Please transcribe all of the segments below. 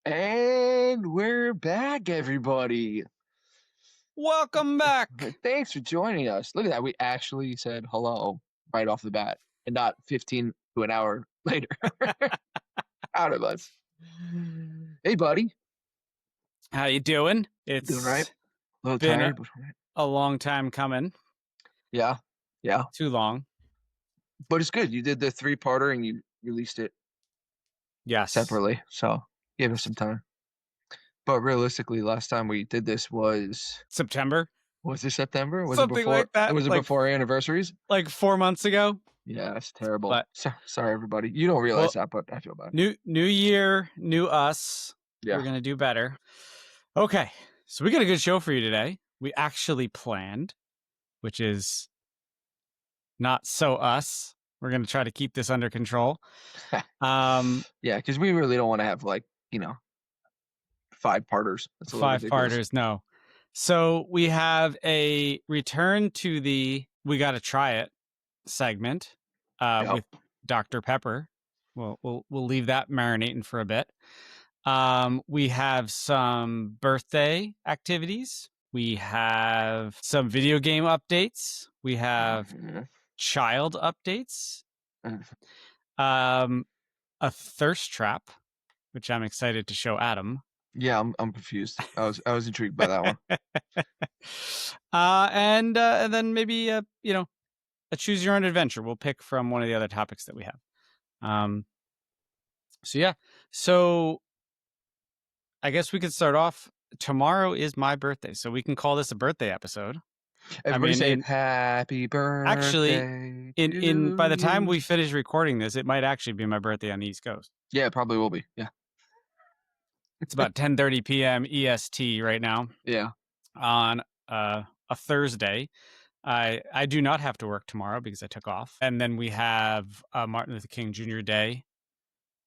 And we're back, everybody. Welcome back. Thanks for joining us. Look at that. We actually said hello right off the bat and not 15 to an hour later. Out of us. Hey, buddy. How you doing? Doing right? It's A little been tired, but all right. a long time coming. Yeah. Yeah. Too long. But it's good. You did the three-parter and you released it Yes. separately. So give us some time. But realistically, last time we did this September. was it September? Was it Something before like that. was it before anniversaries? Like 4 months ago. Yeah, it's terrible. But Sorry, everybody. You don't realize well, that, but I feel bad. new year, new us. Yeah. We're gonna do better. Okay. So we got a good show for you today. We actually planned, which is not so us. We're gonna try to keep this under control. Yeah, because we really don't want to have five parters. That's a little Five ridiculous. parters, no. So we have a return to the "We Gotta Try It" segment with Dr. Pepper. We'll leave that marinating for a bit. We have some birthday activities. We have some video game updates. We have child updates. A thirst trap, which I'm excited to show Adam. Yeah, I'm confused. I was intrigued by that one. And then maybe a choose your own adventure. We'll pick from one of the other topics that we have. So I guess we could start off. Tomorrow is my birthday, so we can call this a birthday episode. Everybody say happy birthday. Actually, by the time we finish recording this, it might actually be my birthday on the East Coast. Yeah, it probably will be. Yeah. It's about 10:30 p.m. EST right now. Yeah. On a Thursday. I do not have to work tomorrow because I took off. And then we have Martin Luther King Jr. Day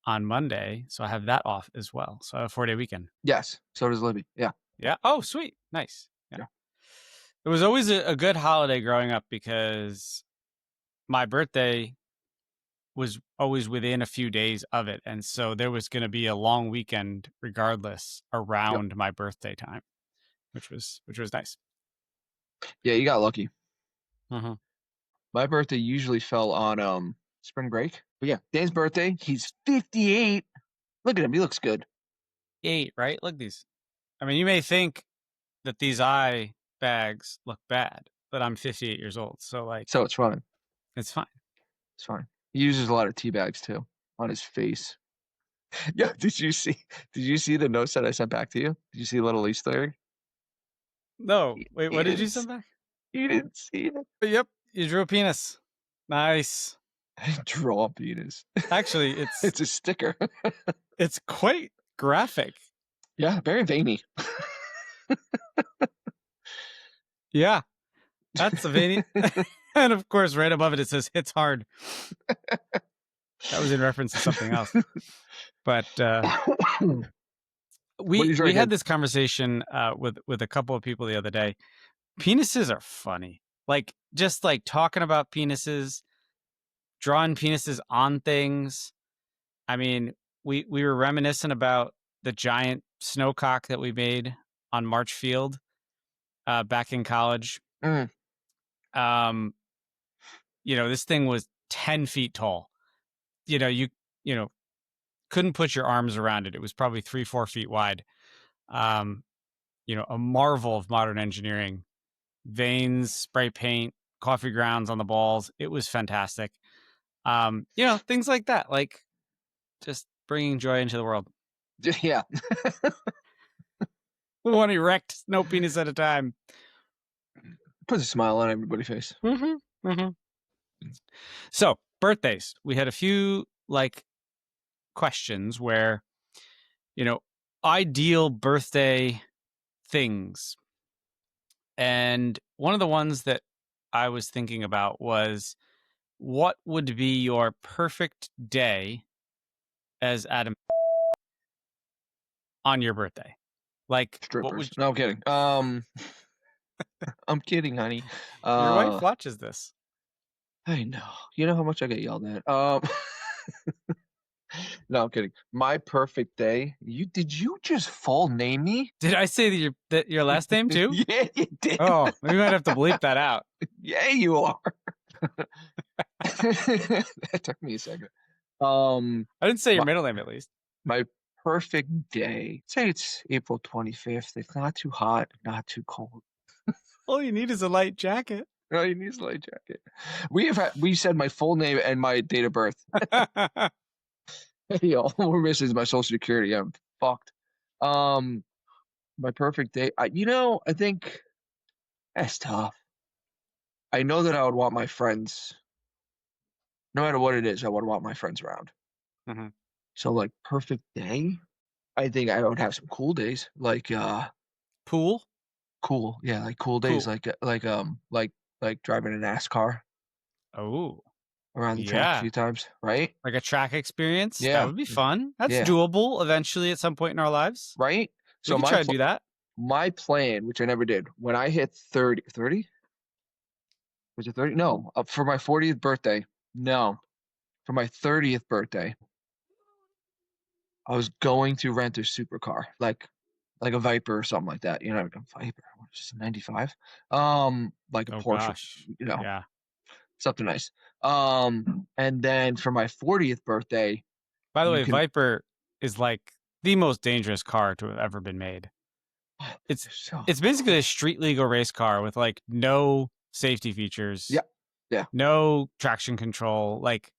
on Monday. So I have that off as well. So I have a 4-day weekend. Yes. So does Libby. Yeah. Yeah. Oh, sweet. Nice. Yeah. It was always a good holiday growing up because my birthday was always within a few days of it. And so there was going to be a long weekend regardless around my birthday time, which was nice. Yeah, you got lucky. Mm-hmm. My birthday usually fell on spring break. But yeah, Dan's birthday, he's 58. Look at him, he looks good. 8, right? Look at these. I mean, you may think that these eye bags look bad, but I'm 58 years old, so it's fine. It's fine. It's fine. He uses a lot of tea bags too on his face. Yeah, did you see the notes that I sent back to you? Did you see little Easter egg? No, wait, what did you send back? You didn't see it. Yep, you drew a penis. Nice. I didn't draw a penis. Actually, it's a sticker. It's quite graphic. Yeah, very veiny. Yeah, that's a veiny. And of course, right above it, it says "Hits hard." That was in reference to something else. But we had this conversation with a couple of people the other day. Penises are funny. Just talking about penises, drawing penises on things. I mean, we were reminiscing about the giant snowcock that we made on March Field back in college. This thing was 10 feet tall. You couldn't put your arms around it. It was probably 3-4 feet wide. A marvel of modern engineering. Veins, spray paint, coffee grounds on the balls. It was fantastic. Things like that, just bringing joy into the world. Yeah. One erect, no penis at a time. Puts a smile on everybody's face. Mm-hmm. Mm-hmm. So, birthdays. We had a few questions where, ideal birthday things. And one of the ones that I was thinking about was, what would be your perfect day as Adam on your birthday? Strippers. No, I'm kidding. I'm kidding, honey. Your wife watches this. I know. You know how much I get yelled at. No, I'm kidding. My perfect day. Did you just full name me? Did I say your last name too? Yeah, you did. Oh, we might have to bleep that out. Yeah, you are. That took me a second. I didn't say your My, middle name at least. my perfect day. Say it's April 25th. It's not too hot, not too cold. All you need is a light jacket. No, you need a light jacket. We said my full name and my date of birth. Hey, all we're missing is my social security. I'm fucked. Um, my perfect day. I think that's tough. I know that I would want my friends, no matter what it is, I would want my friends around. Mhm. So like perfect day, I think I would have some cool days, like Pool? cool, yeah, like cool days, Cool. like driving a NASCAR Oh, around the track a yeah. few times, right? Like a track experience? That Yeah, would be fun. That's yeah, doable eventually at some point in our lives. right. We So could try to do that. my plan, which I never did, when I hit 30, 30? Was it 30? No, for my 40th birthday. No, for my 30th birthday, I was going to rent a supercar, like a Viper or something like that. Like a Viper, what is this, 95? Like a Oh Porsche, gosh. you know, Yeah. something nice. And then for my 40th birthday, By the you way, can Viper is like the most dangerous car to have ever been made. oh, It's they're so it's basically cool. a street legal race car with like no safety Yeah, features, yeah. no traction control. Like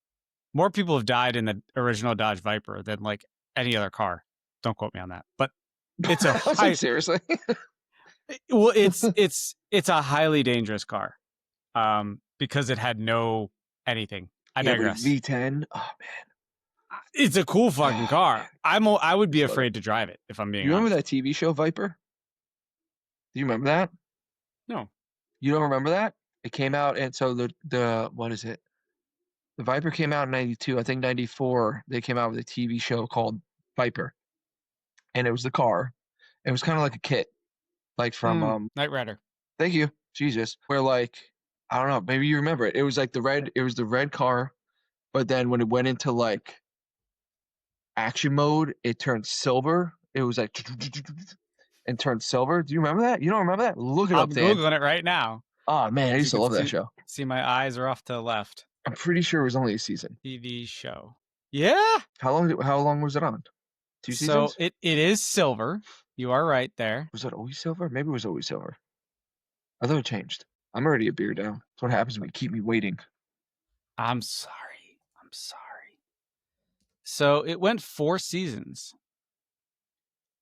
more people have died in the original Dodge Viper than like any other car. Don't quote me on that. But it's a I was like, high seriously? well, it's a highly dangerous car. Because it had no anything. I Yeah, but a digress. V10. Oh It's a cool man, fucking oh man, car. I would be just love it. afraid to drive it if I'm Do being you remember honest. that TV show Viper? Do you remember that? No. You don't remember that? It came out, and so the what is it? The Viper came out in 92. I think 94, they came out with a TV show called Viper. And it was the car. It was kind of like a kit, like from Knight Rider. thank you, Jesus. Where like I don't know, maybe you remember it. It was the red car, but then when it went into like action mode, it turned silver. It was like and turned silver. Do you remember that? You don't remember that? Look it I'm up, Dan. googling it right now. Oh man, I As used you to can love that show. see my eyes are off to the left. I'm pretty sure it was only a season. TV show. Yeah. How long was it on? Two So seasons? it is silver. You are right there. Was it always silver? Maybe it was always silver. I thought it changed. I'm already a beer down. That's what happens when you keep me waiting. I'm sorry. I'm sorry. So it went 4 seasons.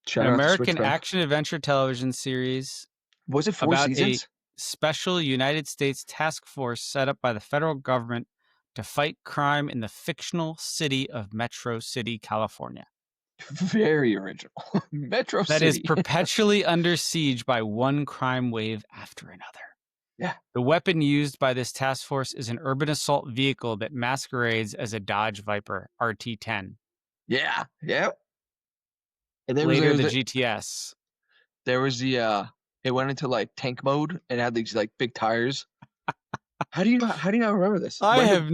Shout An out to American Switchback. action adventure television series Was it 4 about a seasons? special United States task force set up by the federal government to fight crime in the fictional city of Metro City, California. Very original. Metro That is City. perpetually under siege by one crime wave after another. Yeah. The weapon used by this task force is an urban assault vehicle that masquerades as a Dodge Viper RT10. Yeah. Yep. And Later, the GTS. there was the it went into like tank mode and had these like big tires. How do you not remember this? I have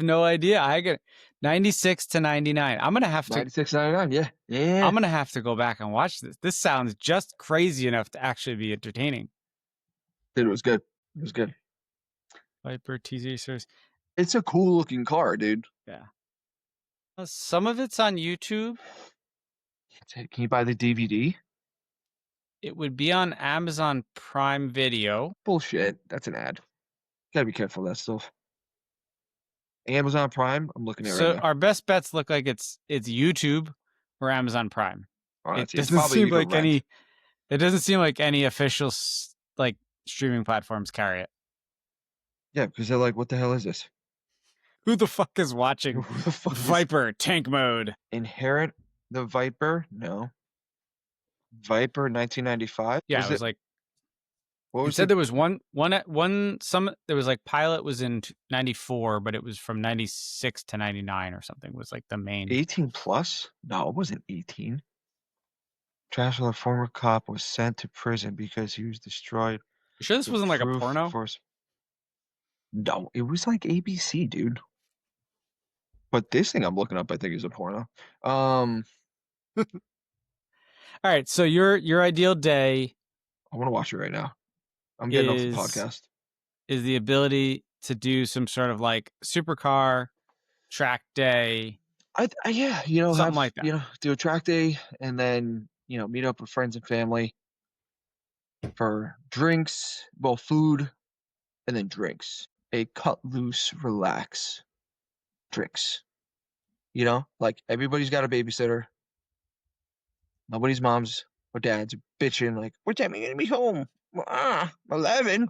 no idea. I get 96 to 99. I'm going to have to 96.99. Yeah. Yeah. I'm going to have to go back and watch this. This sounds just crazy enough to actually be entertaining. Dude, it was good. It was good. Viper TZ series. It's a cool looking car, dude. Yeah. Some of it's on YouTube. Can you buy the DVD? It would be on Amazon Prime Video. Bullshit. That's an ad. Gotta be careful of that stuff. Amazon Prime. I'm looking at it So right now. our best bets look like it's YouTube or Amazon Prime. Oh, It it's doesn't probably seem you go like rent. it doesn't seem like any official like streaming platforms carry it. Yeah, because they're like, what the hell is this? Who the fuck is watching Who the fuck is Viper tank mode? Inherit the Viper? No. Viper 1995? Yeah, it was like What it was said it? there was there was like pilot was in 94, but it was from 96 to 99 or something was like the main 18 plus? No, it wasn't 18. Joshua, a former cop, was sent to prison because he was destroyed. You sure this with wasn't like a proof porno? for- No, it was like ABC, dude. But this thing I'm looking up, I think, is a porno. All right, so your ideal day I want to watch it right now. I'm getting off the is podcast. the ability to do some sort of like supercar track day, Yeah, something like that. do a track day and then, meet up with friends and family for drinks, well, food and then drinks. A cut loose, relax drinks. Like everybody's got a babysitter. Nobody's moms or dads are bitching like, what time are you gonna be home? 11.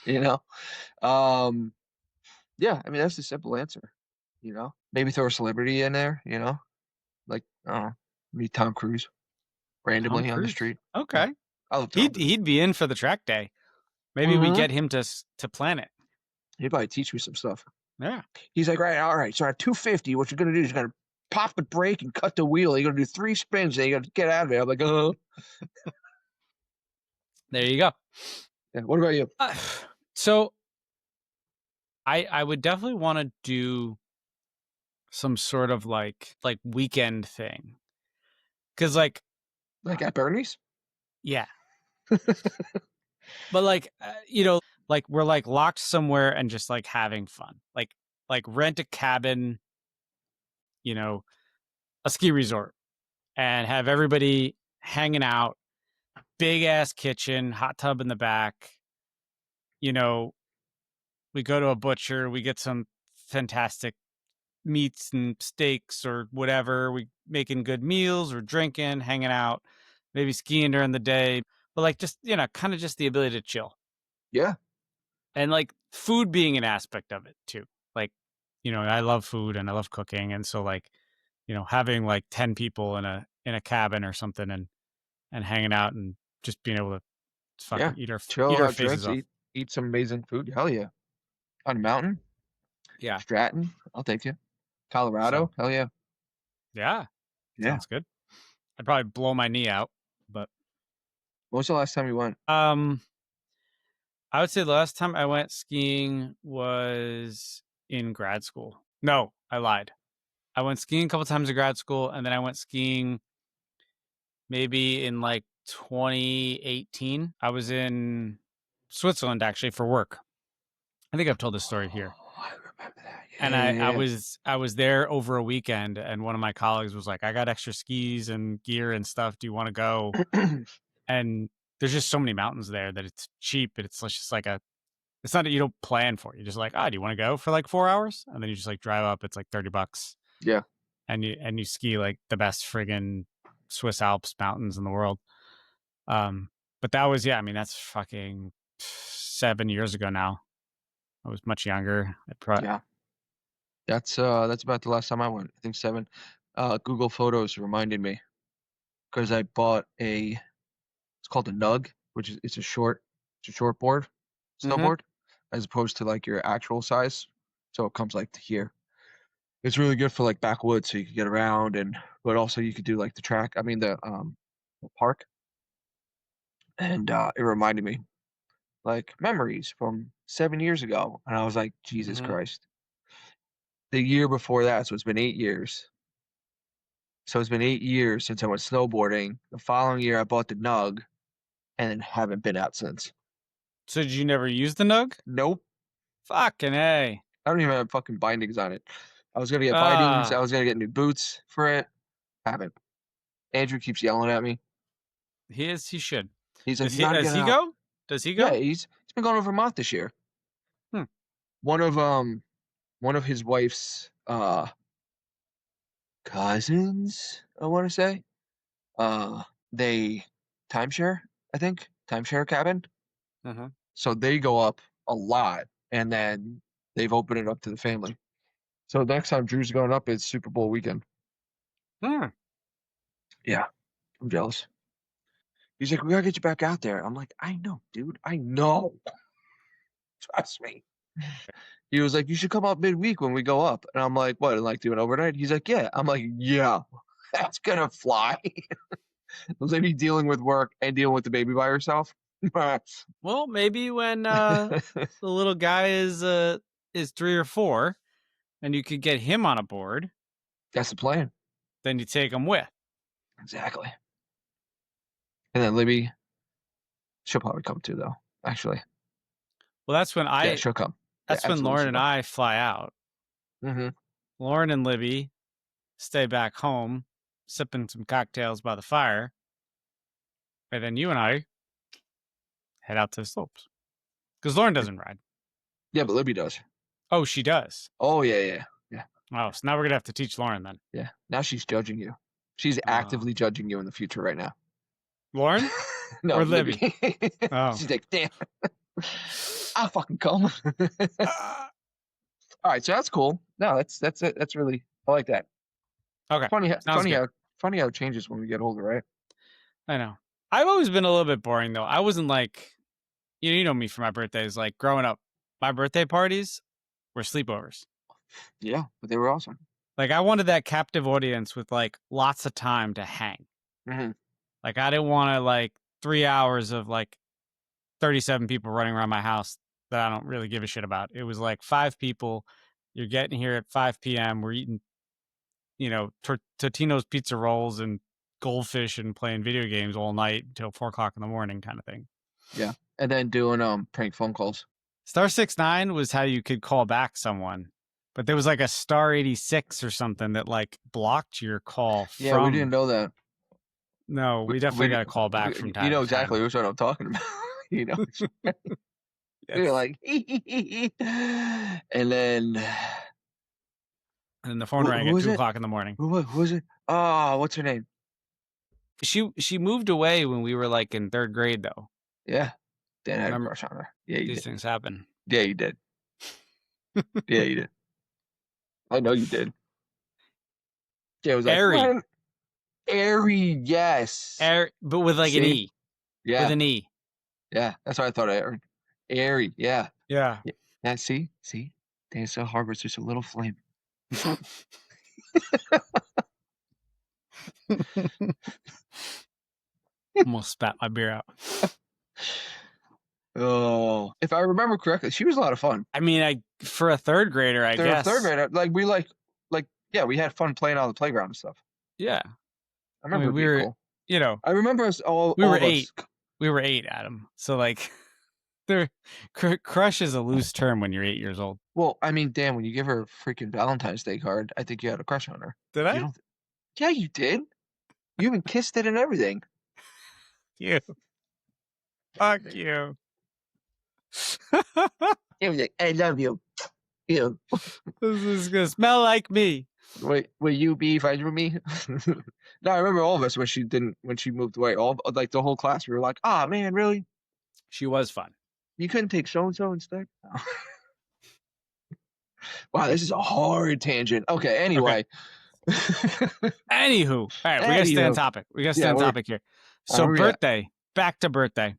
You know? Um, yeah, I mean that's the simple answer. Maybe throw a celebrity in there, like I don't know, meet Tom Cruise Tom randomly on the Cruise. street. Yeah, Okay. I love Tom. He'd be in for the track day. Maybe we Mm-hmm. get him to plan it. He'd probably teach me some stuff. Yeah. He's like, right, all right. So at 250, what you're gonna do is you're gonna pop the brake and cut the wheel. You're gonna do 3 spins, and you gotta get out of there. I'm like, There you go. Yeah. What about you? So I would definitely want to do some sort of like weekend thing. Cause like At Bernie's? yeah. But like like we're like locked somewhere and just like having fun. Like rent a cabin, a ski resort and have everybody hanging out, big ass kitchen, hot tub in the back. We go to a butcher, we get some fantastic meats and steaks or whatever. We making good meals, or drinking, hanging out, maybe skiing during the day. But like just, kind of just the ability to chill. Yeah. And like food being an aspect of it too. Like, I love food and I love cooking. And so like, having like 10 people in a cabin or something and hanging out and just being able to Yeah. fucking Chill, eat our have faces drinks, off. eat some amazing food. Hell yeah. On a mountain, Yeah. Stratton, I'll take you. So Colorado, hell yeah. yeah, Yeah. sounds good. I'd probably blow my knee out, but When was the last time you went? I would say the last time I went skiing was in grad school. No, I lied. I went skiing a couple times in grad school, and then I went skiing maybe in like 2018. I was in Switzerland actually for work. I think I've told this story here. Oh, I remember that. And Yeah, yeah, yeah. I was there over a weekend, and one of my colleagues was like, "I got extra skis and gear and stuff. Do you want to go?" And there's just so many mountains there that it's cheap. It's just like it's not that you don't plan for it. You're just like, do you want to go for like 4 hours? And then you just like drive up. It's like $30, Yeah. and you ski like the best friggin' Swiss Alps mountains in the world. But that was, yeah, I mean, that's fucking 7 years ago now. I was much younger. Yeah. That's about the last time I went. I think 7. Google Photos reminded me because I bought it's called a nug, which is it's a short board, Mm-hmm. snowboard, as opposed to like your actual size. So it comes like to here. It's really good for like backwoods, so you can get around but also you could do like the track. I mean the park. And it reminded me like memories from 7 years ago. And I was like, Jesus Mm-hmm. Christ. The year before that, so it's been 8 years. So it's been 8 years since I went snowboarding. The following year, I bought the Nug, and then haven't been out since. So did you never use the Nug? Nope. Fucking A. I don't even have fucking bindings on it. I was gonna get bindings. I Ah, was gonna get new boots for it. Haven't. Andrew keeps yelling at me. he should. He's like, "You gotta Does get he out." go? Does he Yeah, go? he's been going over a month this year. Hmm. One of his wife's cousins, I want to say. They timeshare, I think, timeshare cabin. Uh-huh. So they go up a lot, and then they've opened it up to the family. So next time Drew's going up, it's Super Bowl weekend. Hmm. Yeah, I'm jealous. He's like, we gotta get you back out there. I'm like, I know, dude. I know. Trust me. He was like, you should come up midweek when we go up. And I'm like, what? And like do an overnight? He's like, yeah. I'm like, yeah, that's gonna fly. I was like, be dealing with work and dealing with the baby by herself. Well, maybe when the little guy is is 3 or 4, and you could get him on a board, That's the plan. then you take him with. Exactly. And then Libby, she'll probably come too, though. Actually, Well, that's when yeah, she'll come. Yeah, that's when absolutely, Lauren she'll and come. I fly out. Mm-hmm. Lauren and Libby stay back home, sipping some cocktails by the fire. And then you and I head out to the slopes. Because Lauren doesn't ride. Yeah, but Libby does. Oh, she does. Oh, yeah. Oh, so now we're going to have to teach Lauren then. Yeah. Now she's judging you. She's actively judging you in the future right now. Lauren? No, Or Libby? Oh. She's like, damn. I'll fucking come. All right, so that's cool. No, that's it. That's really, I like that. Okay. Funny Sounds how it changes when we get older, right? I know. I've always been a little bit boring though. I wasn't like, you know me for my birthdays. Like growing up, my birthday parties were sleepovers. Yeah, but they were awesome. Like I wanted that captive audience with like lots of time to hang. Mm-hmm. Like I didn't want to like 3 hours of like 37 people running around my house that I don't really give a shit about. It was like 5 people. You're getting here at 5 p.m. We're eating, you know, Totino's pizza rolls and goldfish and playing video games all night until 4 o'clock in the morning kind of thing. Yeah. And then doing prank phone calls. Star 69 was how you could call back someone. But there was like a star 86 or something that like blocked your call from. Yeah, we didn't know that. No, we definitely got a call back from time. You know to exactly time. which one I'm talking about. You know. Yes. You're like, and then the phone rang at 2 o'clock in the morning. Who was it? Oh, what's her name? She moved away when we were like in 3rd grade though. Yeah. Dan had a crush on her. Yeah, you did. These things happen. Yeah, you did. Yeah, you did. I know you did. Yeah, it was like Airy. Airy, yes. But with like an E. Yeah. With an E. Yeah, that's what I thought I heard. Airy, yeah. Yeah. Yeah, see? Dan still harbors just a little flame. Almost spat my beer out. Oh, if I remember correctly, she was a lot of fun. I mean, for a 3rd grader, I guess. 3rd grader, we had fun playing on the playground and stuff. Yeah. I remember we were, cool. you know. I remember us all. We were 8. We were 8, Adam. So like, crush is a loose term when you're 8 years old. Well, I mean, Dan, when you give her a freaking Valentine's Day card, I think you had a crush on her. Did I? Yeah, you did. You even kissed it and everything. You. Fuck you. It was like, I love you. Ew. This is gonna smell like me. Wait, will you be friends with me? No, I remember all of us when she moved away. All like the whole class, we were like, "Ah, man, really? She was fun. You couldn't take so and so instead?" No. Wow, this is a hard tangent. Okay, anyway. Okay. Anywho, all right, we gotta stay on topic. We gotta stay on topic here. So birthday, back to birthday.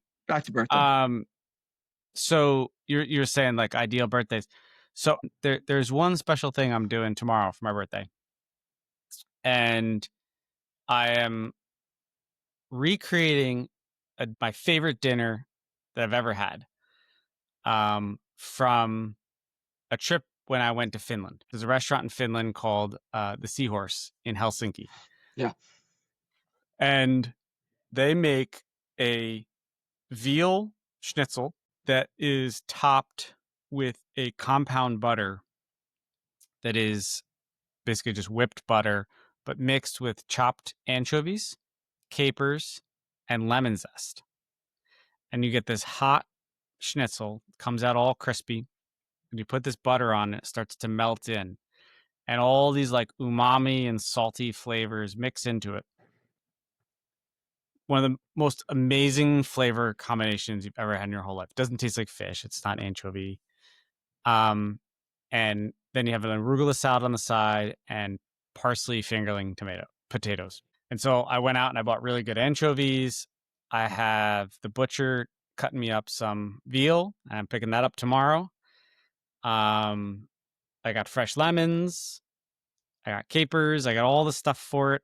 So you're saying like ideal birthdays. So there's one special thing I'm doing tomorrow for my birthday, and I am recreating my favorite dinner that I've ever had, from a trip when I went to Finland. There's a restaurant in Finland called the Seahorse in Helsinki. Yeah, and they make a veal schnitzel that is topped with a compound butter that is basically just whipped butter, but mixed with chopped anchovies, capers, and lemon zest. And you get this hot schnitzel, comes out all crispy, and you put this butter on it, starts to melt in, and all these like umami and salty flavors mix into it. One of the most amazing flavor combinations you've ever had in your whole life. It doesn't taste like fish. It's not anchovy. And then you have an arugula salad on the side and parsley fingerling potatoes. And so I went out and I bought really good anchovies. I have the butcher cutting me up some veal, and I'm picking that up tomorrow. I got fresh lemons. I got capers. I got all the stuff for it.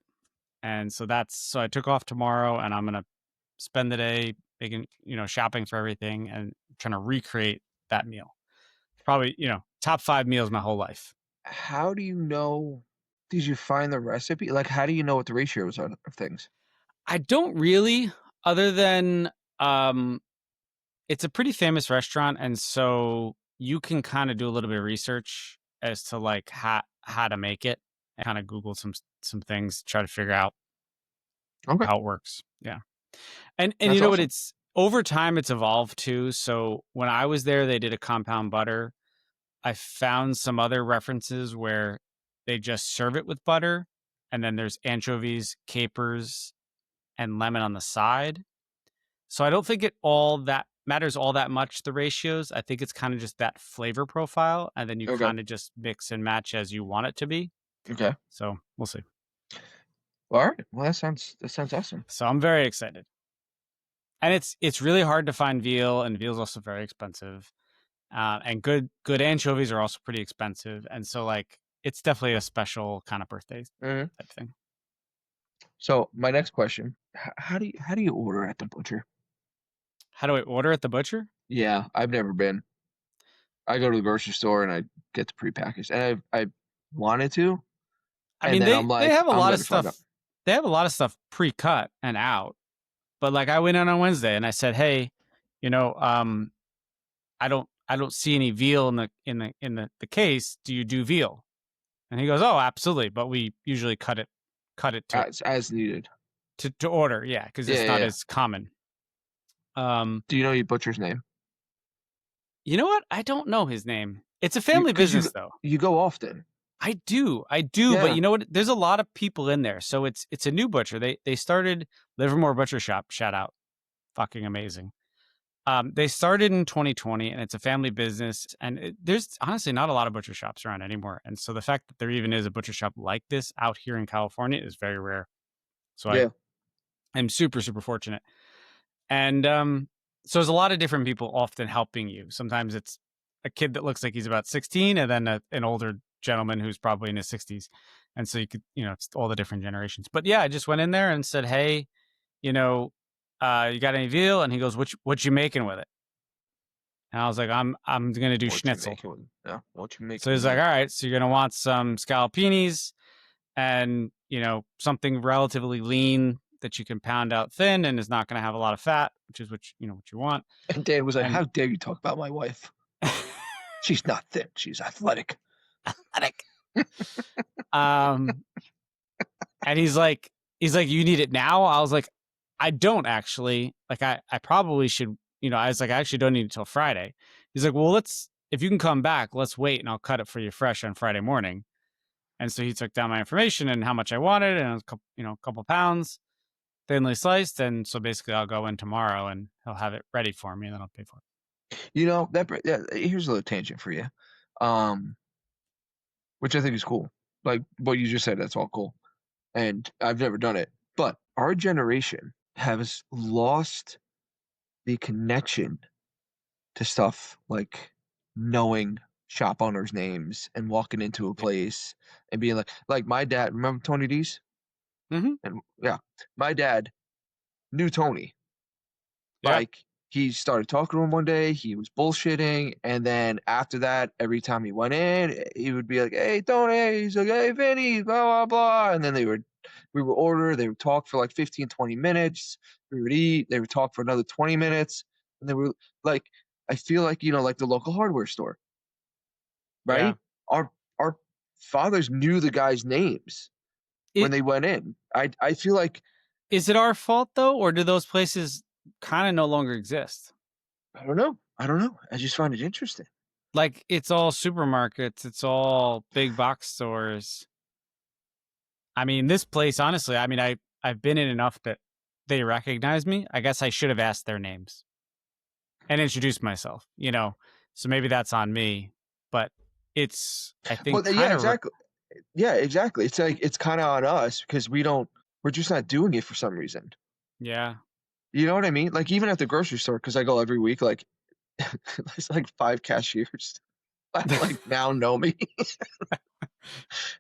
And so I took off tomorrow, and I'm going to spend the day making, shopping for everything and trying to recreate that meal. Probably, top 5 meals my whole life. How do you know? Did you find the recipe? Like, how do you know what the ratios are of things? I don't really, other than it's a pretty famous restaurant, and so you can kind of do a little bit of research as to like how to make it, and kind of Google some things, try to figure out Okay, how it works. Yeah. And you that's know what, awesome. it's over time it's evolved too. So when I was there, they did a compound butter. I found some other references where they just serve it with butter, and then there's anchovies, capers, and lemon on the side. So I don't think it all that matters all that much, the ratios. I think it's kind of just that flavor profile, and then you Okay, kind of just mix and match as you want it to be. okay. So we'll see. Well, all right. Well, that sounds awesome. So I'm very excited. And it's really hard to find veal, and veal is also very expensive. And good anchovies are also pretty expensive, and so like it's definitely a special kind of birthday Hmm. type thing. So my next question: how do you order at the butcher? How do I order at the butcher? Yeah, I've never been. I go to the grocery store and I get the prepackaged, and I wanted to, I and mean, then they I'm they like, have a I'm lot of gonna fuck up. stuff. They have a lot of stuff pre-cut and out. But like I went in on Wednesday and I said, "Hey, you know, I don't see any veal in the case. Do you do veal?" And he goes, "Oh, absolutely, but we usually cut it As needed. to order, yeah, because Yeah, it's yeah, not yeah. as common." Um, Do you know your butcher's name? you know what? I don't know his name. It's a You, family because business though. you go often. I do, but Yeah. you know what? There's a lot of people in there, so it's a new butcher. They started Livermore Butcher Shop. Shout out, fucking amazing. They started in 2020, and it's a family business. And there's honestly not a lot of butcher shops around anymore. And so the fact that there even is a butcher shop like this out here in California is very rare. So Yeah. I'm super super fortunate. And so there's a lot of different people often helping you. Sometimes it's a kid that looks like he's about 16, and then an older gentleman who's probably in his 60s. And so you could, it's all the different generations. But yeah, I just went in there and said, "Hey, you know, you got any veal?" And he goes, "What you making with it?" And I was like, I'm gonna do What you Schnitzel. making with? Yeah. What you So making with he's like, me? "All right, so you're gonna want some scallopinis and something relatively lean that you can pound out thin and is not gonna have a lot of fat, which is what you want." And Dan was like, And "How dare you talk about my wife? She's not thin. She's athletic." um, and he's like, "You need it now?" I was like, "I don't actually. Like, I probably should." I was like, "I actually don't need it till Friday." He's like, "Well, if you can come back, let's wait and I'll cut it for you fresh on Friday morning." And so he took down my information and how much I wanted, and it was a couple pounds, thinly sliced. And so basically, I'll go in tomorrow and he'll have it ready for me, and then I'll pay for it. Here's a little tangent for you, um, which I think is cool. Like what you just said, that's all cool. And I've never done it, but our generation has lost the connection to stuff like knowing shop owners' names and walking into a Yeah. place and being like my dad. Remember Tony D's? Mm-hmm. And yeah, my dad knew Tony. Yeah. Like he started talking to him one day, he was bullshitting, and then after that, every time he went in, he would be like, "Hey Tony," he's like, "Hey Vinny," blah blah blah, and then we would order, they would talk for like 15, 20 minutes, we would eat, they would talk for another 20 minutes, and they were like, I feel like like the local hardware store, Yeah. right? Our fathers knew the guys' names when It they went in. I feel like is it our fault though, or do those places kind of no longer exist? I don't know. I don't know. I just find it interesting. Like it's all supermarkets, it's all big box stores. I mean, this place, honestly, I mean, I've been in enough that they recognize me. I guess I should have asked their names and introduced myself. So maybe that's on me. But it's, I think, Well, yeah, kind of, exactly. Yeah, exactly. It's like it's kind of on us because we're just not doing it for some reason. yeah. You know what I mean? Like even at the grocery store, because I go every week, like there's like five cashiers that like now know me.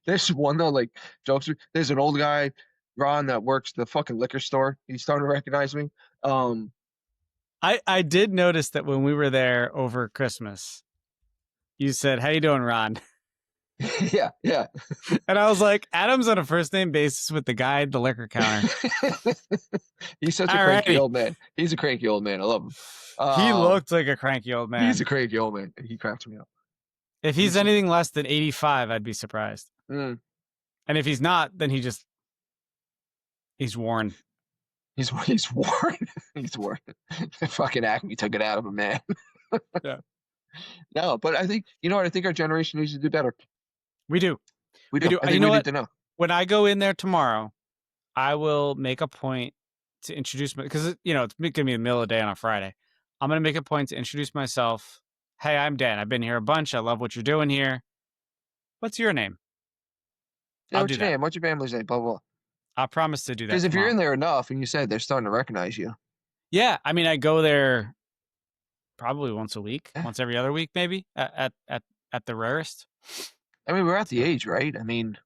There's one though, like jokes. There's an old guy, Ron, that works the fucking liquor store. He's starting to recognize me. Um, I did notice that when we were there over Christmas, you said, "How you doing, Ron?" Yeah, yeah. And I was like, "Adam's on a first name basis with the guy at the liquor counter." He's such a cranky Alrighty. old man. He's a cranky old man. I love him. He looked like a cranky old He's man. a cranky old man. He cracks me up. If he's anything less than 85, I'd be surprised. Mm. And if he's not, then he's worn. He's worn. He's worn. Fucking Acme took it out of him, man. Yeah. No, but I think I think our generation needs to do better. We do. We do. I think you know we what? need to know. When I go in there tomorrow, I will make a point to introduce me because it's gonna be the middle of the day on a Friday. I'm gonna make a point to introduce myself. Hey, I'm Dan. I've been here a bunch. I love what you're doing here. What's your name? Yeah, I'll what's do your that. name? What's your family's name? Blah, blah, blah. I promise to do that. Because if you're tomorrow. in there enough and you said they're starting to recognize you. Yeah, I mean, I go there probably once a week, Yeah. once every other week, maybe at the rarest. I mean, we're at the age, right? I mean,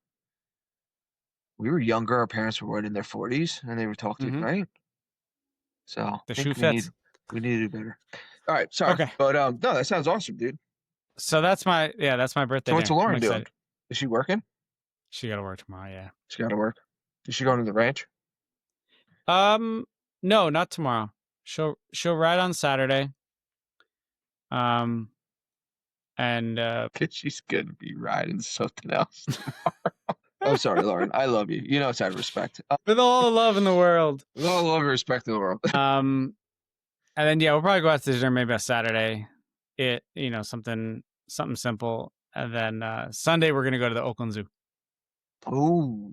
we were younger. Our parents were in their 40s, and they were talking, right? So The I think shoe fits. we need to do better. All right, sorry, Okay. but no, that sounds awesome, dude. So that's my birthday. So what's dinner. Lauren I'm doing? excited. Is she working? She got to work tomorrow. Yeah. She got to work. Is she going to the ranch? No, not tomorrow. She'll ride on Saturday. And She's gonna be riding something else tomorrow. I'm sorry, Lauren. I love you. You know it's out of respect. with all the love in the world. With all the love and respect in the world. And then we'll probably go out to dinner maybe a Saturday. Something simple. And then Sunday we're gonna go to the Oakland Zoo. Oh,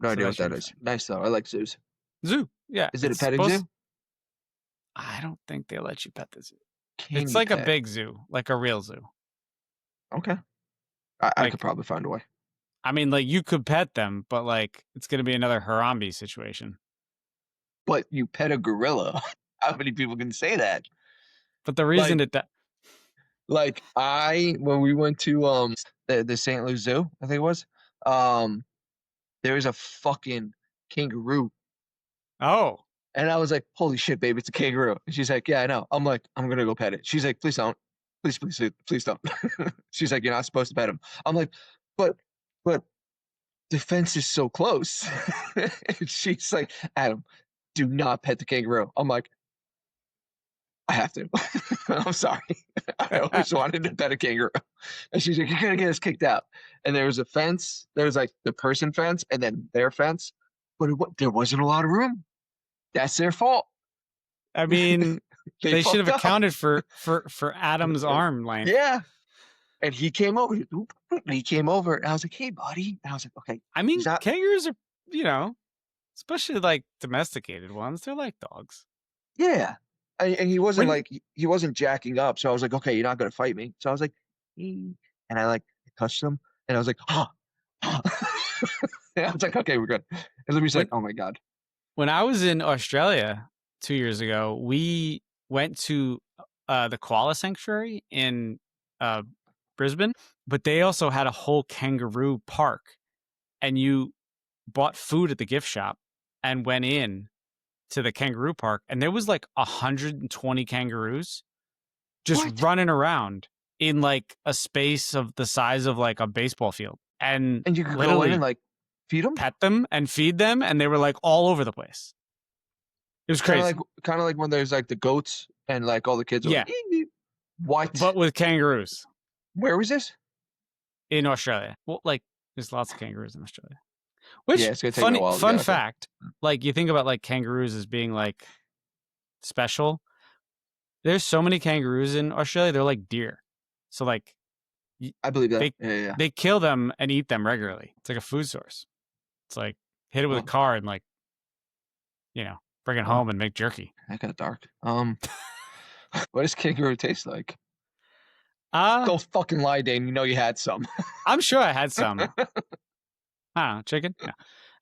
no So idea that what should that be is. fun. Nice though. I like zoos. Zoo. Yeah. Is it a it's petting zoo? I don't think they let you pet the zoo. Can It's you like a pet? big zoo, like a real zoo. Okay. I could probably find a way. I mean, like you could pet them, but like it's gonna be another Harambe situation. But you pet a gorilla. How many people can say that? But the reason when we went to the St. Louis Zoo, I think it was, there was a fucking kangaroo. Oh. And I was like, holy shit, baby, it's a kangaroo. And she's like, yeah, I know. I'm like, I'm gonna go pet it. She's like, please don't. Please don't. She's like, you're not supposed to pet him. I'm like, but the fence is so close. And she's like, Adam, do not pet the kangaroo. I'm like, I have to. I'm sorry. I always wanted to pet a kangaroo. And she's like, you're gonna get us kicked out. And there was a fence. There was like the person fence and then their fence, but there wasn't a lot of room. That's their fault. I mean, they should have fucked up. accounted for Adam's arm length. Yeah. And he came over. He came over, and I was like, "Hey, buddy." And I was like, "Okay." I mean, kangaroos are, especially like domesticated ones. They're like dogs. Yeah. And he wasn't he wasn't jacking up. So I was like, "Okay, you're not gonna fight me." So I was like, "Hey," and I touched him, and I was like, "Huh." And I was like, "Okay, we're good." And Libby's like, "Oh my god." When I was in Australia 2 years ago, we went to the koala sanctuary in Brisbane, but they also had a whole kangaroo park, and you bought food at the gift shop and went in to the kangaroo park, and there was like 120 kangaroos just running around in like a space of the size of like a baseball field, and you could go in and like feed them, pet them, and feed them, and they were like all over the place. It was crazy. Kind of like when there's like the goats and like all the kids are like, what? But with kangaroos. Where was this? In Australia. Well, like there's lots of kangaroos in Australia. Which it's gonna take a while. Fun fact, like you think about like kangaroos as being like special. There's so many kangaroos in Australia, they're like deer. So like I believe that. They kill them and eat them regularly. It's like a food source. It's like hit it with a car and like bring it home and make jerky. That got dark. What does kangaroo taste like? Go fucking lie, Dane. You know you had some. I'm sure I had some. I don't know, chicken? No.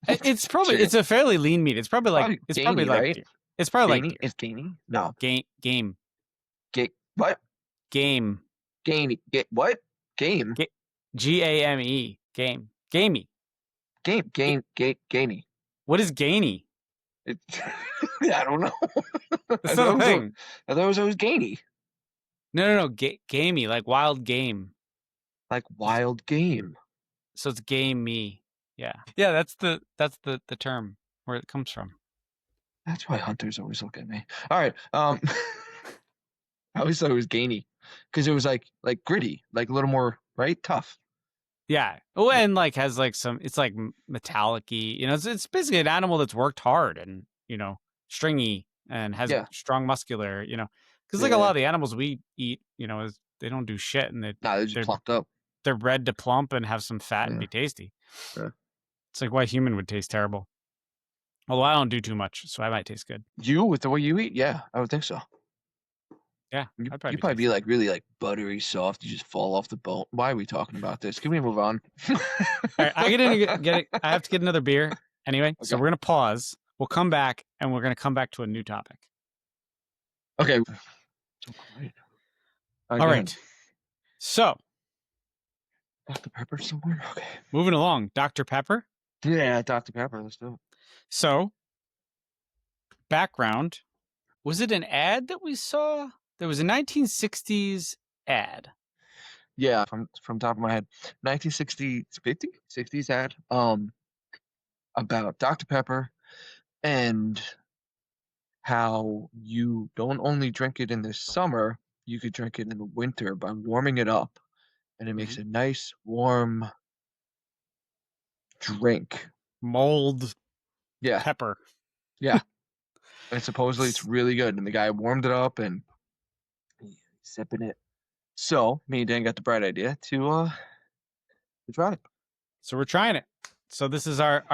It's probably it's a fairly lean meat. It's probably like it's probably like right? Deer. It's probably Gainey? like It's Gainey? No. Game. What? Game. Gainey. What? Game. Game. Game. Gamey. Gainey. What is Gainey? I don't know. That's not a thing. I thought it was always Gainey. No. Gamey, like wild game. like wild game. So it's gamey. Yeah. Yeah, that's the term where it comes from. That's why hunters always look at me. All right. I always thought it was Gainey because it was like gritty, like a little more right, tough. Yeah. Oh, and like has like some. It's like metallic-y. You know, it's basically an animal that's worked hard and stringy and has Yeah, strong muscular. Because like a lot yeah. of the animals we eat, is they don't do shit and Nah, they're just they're plucked up. they're bred to plump and have some fat and Yeah, be tasty. yeah. It's like why human would taste terrible. Although I don't do too much, so I might taste good. You with the way you eat, yeah, I would think so. Yeah, You I'd probably you be probably be tasty. like really like buttery soft. You just fall off the bone. Why are we talking about this? Can we move on? All right, I get it. I have to get another beer anyway, so Okay. we're gonna pause. We'll come back, and we're gonna come back to a new topic. Okay. So quiet. All right, All go ahead. right. So Dr. Pepper somewhere? Okay. moving along, Dr. Pepper. Yeah, Dr. Pepper. Let's do it. So background, was it an ad that we saw? There was a 1960s ad. Yeah, from top of my head, 1960s, 50, 60s ad about Dr. Pepper and how you don't only drink it in the summer, you could drink it in the winter by warming it up, and it makes Mhm. a nice warm drink. Mold Yeah, pepper. yeah. And supposedly it's really good. And the guy warmed it up and he's sipping it. So me and Dan got the bright idea to try it. So we're trying it. So this is our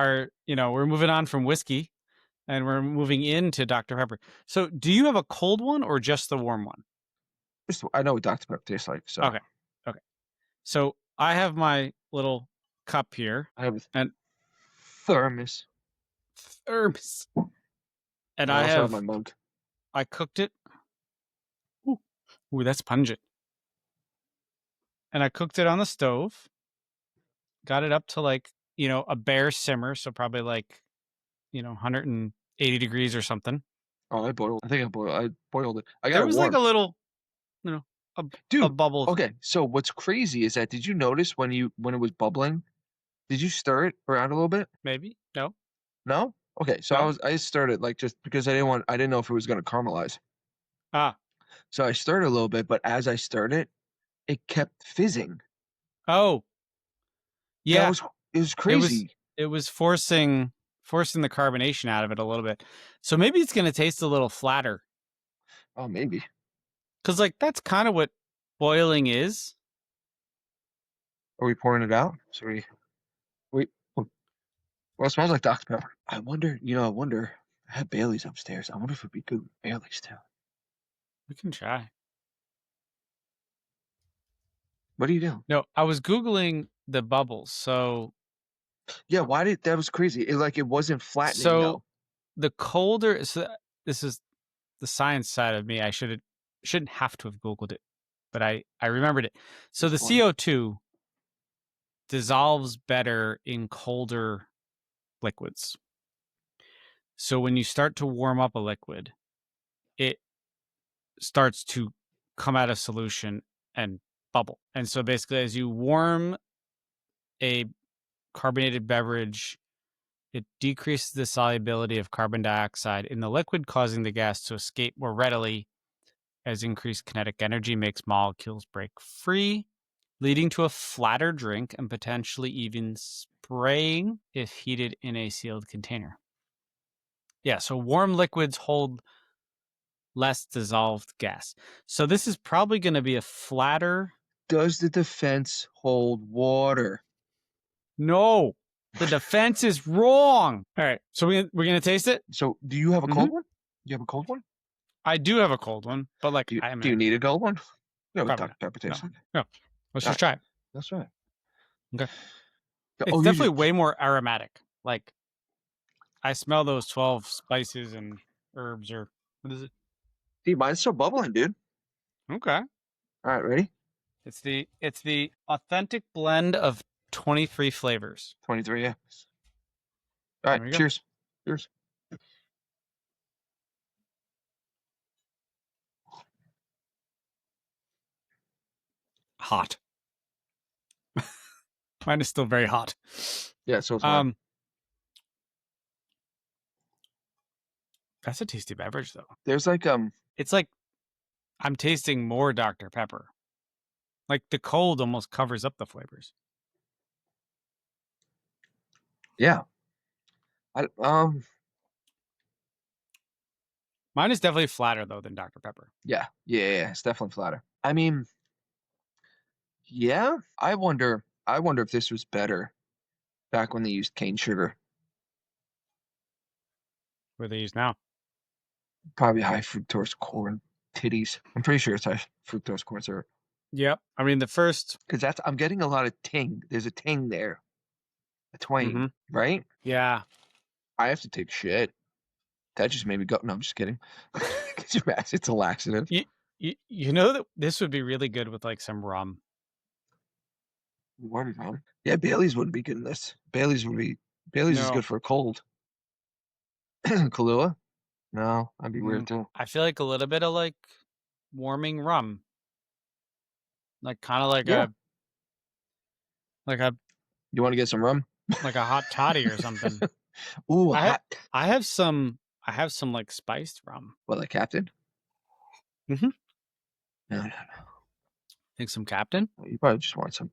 we're moving on from whiskey and we're moving into Dr. Pepper. So do you have a cold one or just the warm one? Just I know what Dr. Pepper tastes like, so Okay. Okay. So I have my little cup here I have a and thermos. thermos. And I also have my mug. I cooked it. Ooh, ooh, that's pungent. And I cooked it on the stove. Got it up to like, a bare simmer, so probably like, 180 degrees or something. Oh, I boiled. I boiled it. I got There it was like warm. a little, you know, a Dude, bubble okay. So what's crazy is that did you notice when it was bubbling, did you stir it around a little bit? maybe. No. No? Okay, so No. I stirred it like just because I didn't know if it was gonna caramelize. Ah. So I stirred it a little bit, but as I stirred it, it kept fizzing. Oh, That yeah. was it was It was crazy. it was forcing the carbonation out of it a little bit. So maybe it's going to taste a little flatter. Oh, maybe. Cuz like that's kind of what boiling is. Are we pouring it out? So we well, it smells like Dr. Pepper. I wonder. I have Bailey's upstairs. I wonder if it'd be good with Bailey's too. We can try. What are you doing? No, I was googling the bubbles. So Yeah, why did that was crazy. It wasn't flattening so though. the colder so this is the science side of me. Shouldn't have to have googled it, but I remembered it. So It's the funny. CO2 dissolves better in colder liquids. So when you start to warm up a liquid, it starts to come out of solution and bubble. And so basically, as you warm a carbonated beverage, it decreases the solubility of carbon dioxide in the liquid, causing the gas to escape more readily, as increased kinetic energy makes molecules break free, leading to a flatter drink and potentially even spraying if heated in a sealed container. Yeah, so warm liquids hold less dissolved gas. So this is probably going to be a flatter. Does the defense hold water? No, the defense is wrong. All right, so we're going to taste it. So do you have a Mm-hmm. cold one? You have a cold one? I do have a cold one, but like Do you need a cold one? Yeah, what probably Dr. not. Pepper No, tastes like. no. Let's All just right, try it. that's right. Okay, Oh, it's definitely way more aromatic. Like I smell those 12 spices and herbs, or what is it? dude, mine's still bubbling, dude. Okay, All right, ready? it's the authentic blend of 23 flavors. 23, yeah. All right, There we go. cheers. Cheers. Hot. Mine is still very hot. Yeah, so it's mine. That's a tasty beverage, though. There's like It's like I'm tasting more Dr. Pepper. Like the cold almost covers up the flavors. yeah. Mine is definitely flatter though than Dr. Pepper. Yeah, it's definitely flatter. I mean, yeah, I wonder if this was better back when they used cane sugar. What they use now. Probably high fructose corn titties. I'm pretty sure it's high fructose corn syrup. Yep. I mean the first. Because I'm getting a lot of ting. There's a ting there, a twang, right? Yeah. I have to take shit. That just made me go. No, I'm just kidding. It's a laxative. You know that this would be really good with like some rum. What rum? Yeah, Bailey's wouldn't be good in this. Bailey's is good for a cold. Kahlua? No, that'd be weird too. I feel like a little bit of like warming rum. Like kind of like Yeah. a You want to get some rum? like a hot toddy or something. Ooh, I have some like spiced rum. What, like Captain? Mm-hmm. No. Think some Captain? You probably just want some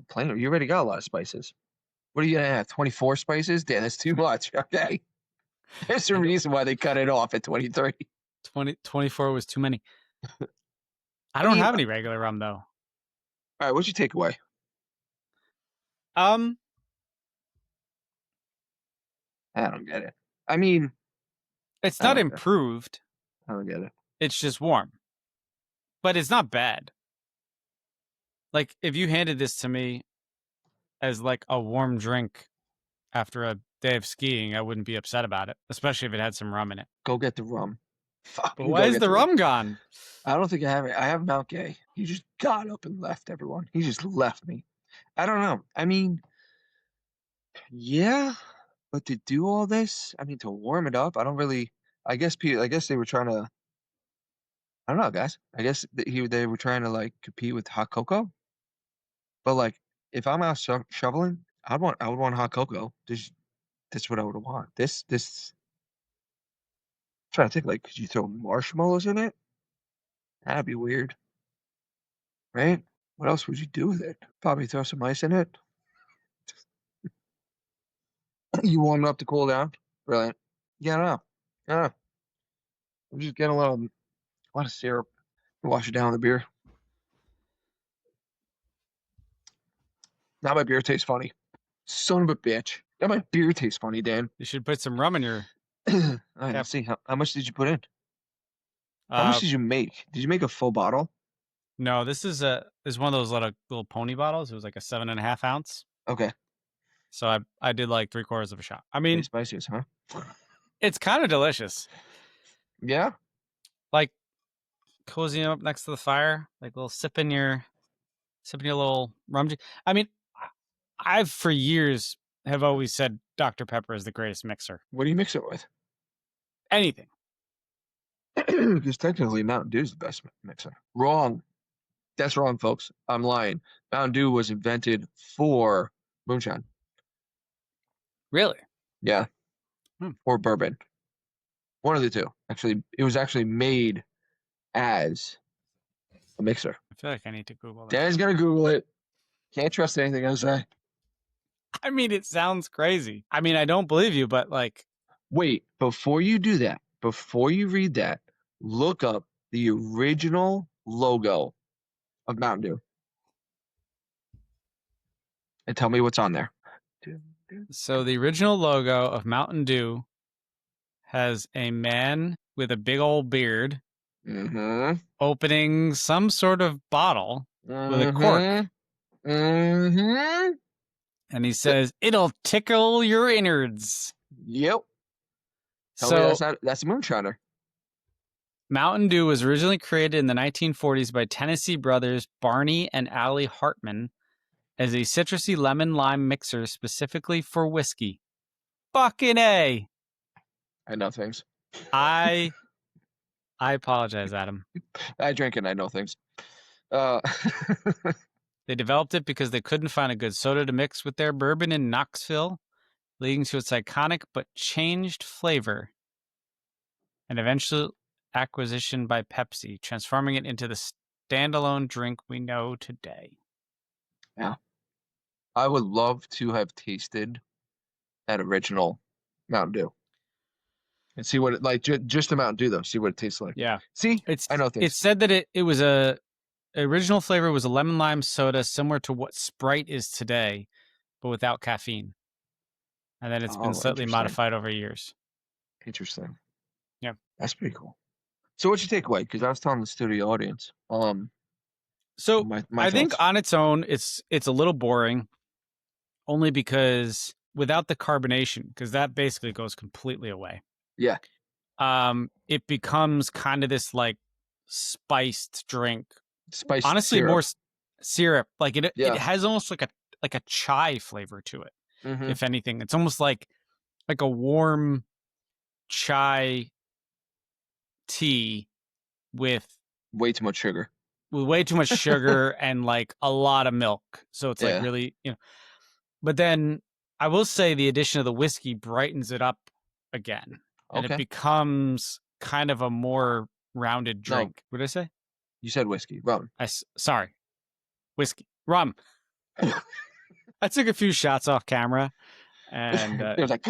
plain. You already got a lot of spices. What are you gonna have? 24 spices? Damn, that's too much. Okay. There's a reason why they cut it off at 23. 24 was too many. I don't have any regular rum though. All right, what's your takeaway? I don't get it. I mean, it's not improved. I don't get it. It's just warm. But it's not bad. Like if you handed this to me as like a warm drink after a day of skiing, I wouldn't be upset about it, especially if it had some rum in it. Go get the rum. But why is the rum gone? I don't think I have it. I have Mount Gay. He just got up and left everyone. He just left me. I don't know. I mean, yeah, but to do all this, I mean, to warm it up, I don't really. I guess they were trying to. I don't know, guys. I guess they were trying to like compete with hot cocoa. But like, if I'm out shoveling, I would want hot cocoa. That's what I would want. Trying to think, like, could you throw marshmallows in it? That'd be weird, right? What else would you do with it? Probably throw some ice in it. You warm it up to cool down. Brilliant. Yeah, I don't know. I don't know. I'm just getting a lot of syrup. Wash it down with the beer. Now my beer tastes funny. Son of a bitch. Now my beer tastes funny, Dan. You should put some rum in your. Let's see. How much did you put in? How much did you make? Did you make a full bottle? No, this is one of those little pony bottles. It was like a 7.5 ounce. Okay. So I did like 3/4 of a shot. I mean, spicy, huh? It's kind of delicious. Yeah. Like cozying up next to the fire, like a little sipping your little rum. I mean, I've for years have always said Dr. Pepper is the greatest mixer. What do you mix it with? Anything. Because technically Mountain Dew is the best mixer. Wrong. That's wrong, folks. I'm lying. Mountain Dew was invented for moonshine. Really? Yeah. Or bourbon. One of the two. Actually, it was actually made as a mixer. I feel like I need to Google that. Dan's gonna Google it. Can't trust anything I say. I mean, it sounds crazy. I mean, I don't believe you, but like. Wait, before you do that, before you read that, look up the original logo of Mountain Dew. And tell me what's on there. So the original logo of Mountain Dew has a man with a big old beard opening some sort of bottle with a cork. And he says, "It'll tickle your innards." Yep. Tell me that's a moonshiner. Mountain Dew was originally created in the 1940s by Tennessee brothers Barney and Allie Hartman as a citrusy lemon lime mixer specifically for whiskey. Fucking A. I know things. I apologize, Adam. I drink and I know things. They developed it because they couldn't find a good soda to mix with their bourbon in Knoxville, leading to its iconic but changed flavor and eventual acquisition by Pepsi, transforming it into the standalone drink we know today. Yeah. I would love to have tasted that original Mountain Dew and see what it like just the Mountain Dew though. See what it tastes like. Yeah. See, I know things. It said that it was a original flavor was a lemon lime soda similar to what Sprite is today, but without caffeine. And then it's been Oh, slightly interesting. modified over years. Interesting. Yeah. That's pretty cool. So what's your takeaway? Because I was telling the studio audience. So my I think thoughts. on its own, it's a little boring, only because without the carbonation, because that basically goes completely away. Yeah. It becomes kind of this like spiced drink. Spiced Honestly, syrup. more syrup. Like it Yeah. has almost like a chai flavor to it. Mm-hmm. If anything, it's almost like a warm chai tea with Way too much sugar. way too much sugar and like a lot of milk. So it's like Yeah. really, but then I will say the addition of the whiskey brightens it up again. And it Okay. becomes kind of a more rounded drink. No. What did I say? You said whiskey. Rum. Sorry. Whiskey. Rum. I took a few shots off camera and it was like,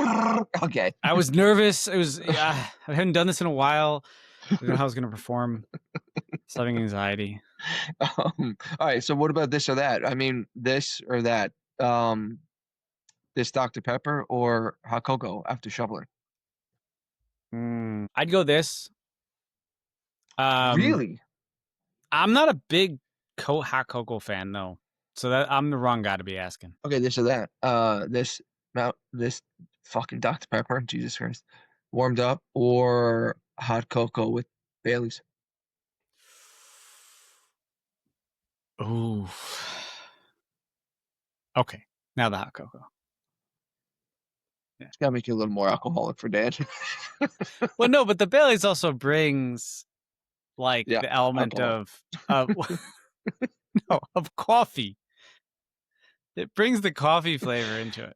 okay. I was nervous. It was, I hadn't done this in a while. I didn't know how I was going to perform. Just having anxiety. All right. So what about this or that? I mean, this or that. This Dr. Pepper or hot cocoa after shoveling? I'd go this. Really? I'm not a big hot cocoa fan, though. So that I'm the wrong guy to be asking. Okay, this or that. This fucking Dr. Pepper, Jesus Christ, warmed up or hot cocoa with Bailey's. Ooh. Okay, now the hot cocoa. Yeah. It's gotta make you a little more alcoholic for Dad. Well, no, but the Bailey's also brings like the element alcohol. of coffee. It brings the coffee flavor into it.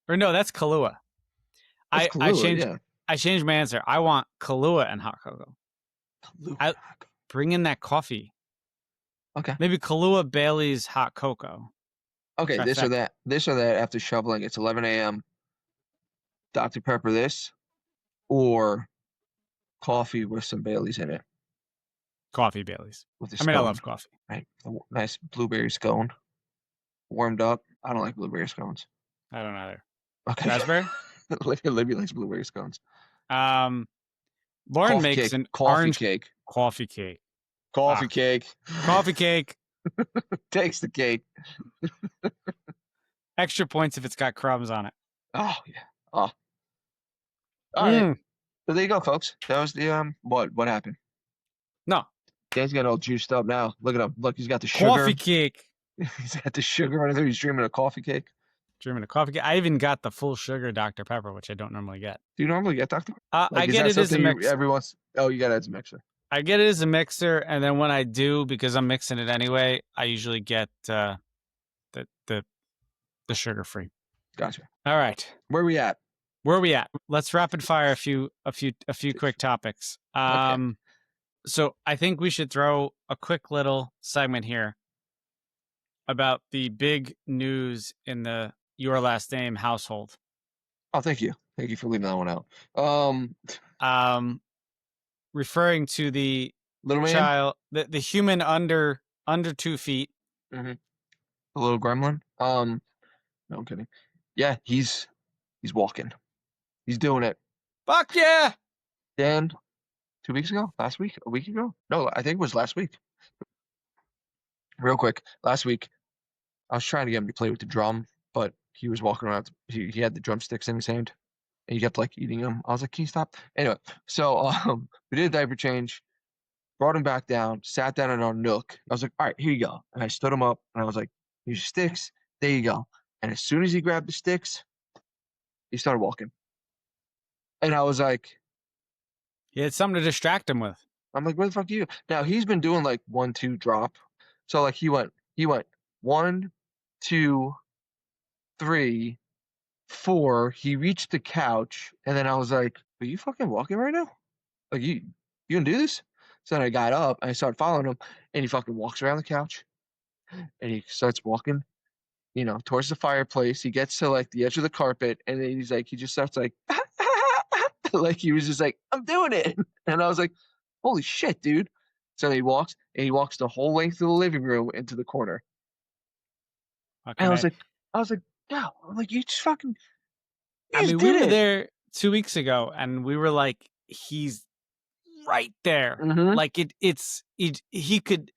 Or no, that's Kahlua. That's Kahlua, I changed my answer. I want Kahlua and hot cocoa. Bring in that coffee. Okay. Maybe Kahlua, Bailey's, hot cocoa. Okay, this or that. This or that after shoveling. It's 11 a.m. Dr. Pepper this or coffee with some Bailey's in it. Coffee Bailey's. With I love coffee. Right. A nice blueberry scone. Warmed up. I don't like blueberry scones. I don't either. Okay. Raspberry? Libby likes blueberry scones. Lauren coffee makes cake. an coffee orange cake. Coffee cake. Coffee cake. Coffee cake. Takes the cake. Extra points if it's got crumbs on it. Oh yeah. Oh. All right. So there you go, folks. That was the what happened? No. Dan's getting all juiced up now. Look at him. Look, he's got the sugar. Coffee cake. He's got the sugar right there. He's dreaming of coffee cake. Dreaming of coffee cake. I even got the full sugar Dr. Pepper, which I don't normally get. Do you normally get Dr. Pepper? I get it as a mixer. You got it as a mixer. I get it as a mixer, and then when I do, because I'm mixing it anyway, I usually get the sugar free. Gotcha. All right. Where we at? Let's rapid fire a few quick topics. Okay. So I think we should throw a quick little segment here about the big news in the Your Last Name household. Oh, thank you. Thank you for leaving that one out. Referring to the little man? child, the human under 2 feet. Mm-hmm. The little gremlin. No, I'm kidding. Yeah, he's walking. He's doing it. Fuck yeah! Dan, 2 weeks ago? Last week? A week ago? No, I think it was last week. Real quick, last week, I was trying to get him to play with the drum, but he was walking around. He had the drumsticks in his hand, and he kept like eating them. I was like, "Can you stop?" Anyway, so we did a diaper change, brought him back down, sat down in our nook. I was like, "All right, here you go." And I stood him up, and I was like, "Here's your sticks. There you go." And as soon as he grabbed the sticks, he started walking. And I was like, he had something to distract him with. I'm like, where the fuck are you? Now he's been doing like 1-2 drop. So like he went 1, 2, 3, 4. He reached the couch, and then I was like, "Are you fucking walking right now? Like you gonna do this?" So then I got up and I started following him, and he fucking walks around the couch, and he starts walking, towards the fireplace. He gets to like the edge of the carpet, and then he just starts like, like he was just like, "I'm doing it," and I was like, "Holy shit, dude!" So he walks the whole length of the living room into the corner, and Fucking A. I was like, "No," I'm like, "You just fucking, you I just mean, we did were it." there 2 weeks ago, and we were like, he's right there. Mm-hmm. Like he could.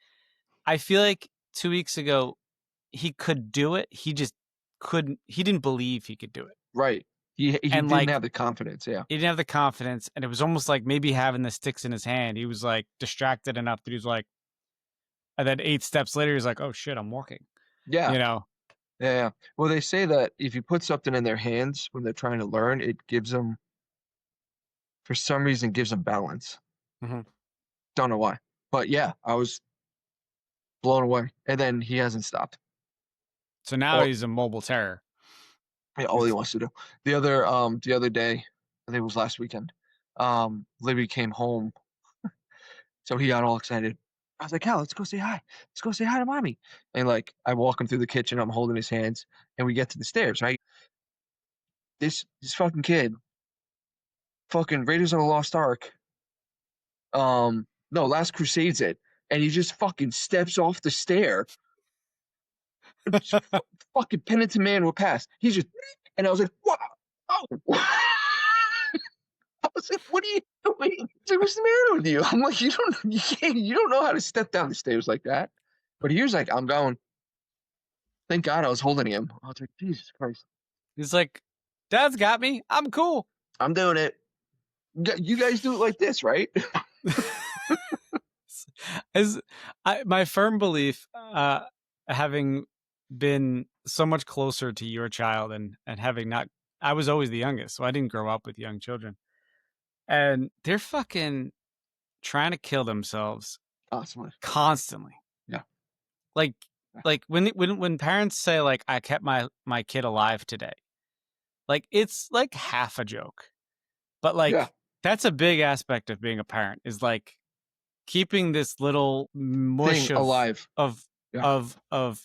I feel like 2 weeks ago he could do it. He just couldn't. He didn't believe he could do it, Right. He and didn't like have the confidence. Yeah. he didn't have the confidence, and it was almost like maybe having the sticks in his hand. He was like distracted enough that he was like, and then 8 steps later, he's like, "Oh shit, I'm walking." Yeah. You know. Yeah. Yeah. Well, they say that if you put something in their hands when they're trying to learn, it gives them, for some reason, gives them balance. Mhm. Don't know why. But yeah, I was blown away. And then he hasn't stopped. So now All, he's a mobile terror. yeah, all he wants to do. The other day, I think it was last weekend, Libby came home, so he got all excited. I was like, "Hal, let's go say hi. Let's go say hi to mommy." And like, I walk him through the kitchen. I'm holding his hands, and we get to the stairs. Right, this fucking kid, fucking Raiders of the Lost Ark. No, Last Crusades it, and he just fucking steps off the stair. Just fucking penitent man will pass. He's just, and I was like, "What? Oh." I was like, "What are you doing?" He's like, "What's the matter with you?" I'm like, you don't know how to step down the stairs like that." But he was like, "I'm going." Thank God I was holding him. I was like, Jesus Christ, He's like, "Dad's got me. I'm cool." I'm doing it. You guys do it like this, right? As my firm belief, having been so much closer to your child and having not, I was always the youngest, so I didn't grow up with young children, and they're fucking trying to kill themselves Awesome. constantly. Yeah. Like like when parents say like I kept my kid alive today, like it's like half a joke, but Yeah. like that's a big aspect of being a parent is like keeping this little Thing mush of alive. of Yeah. of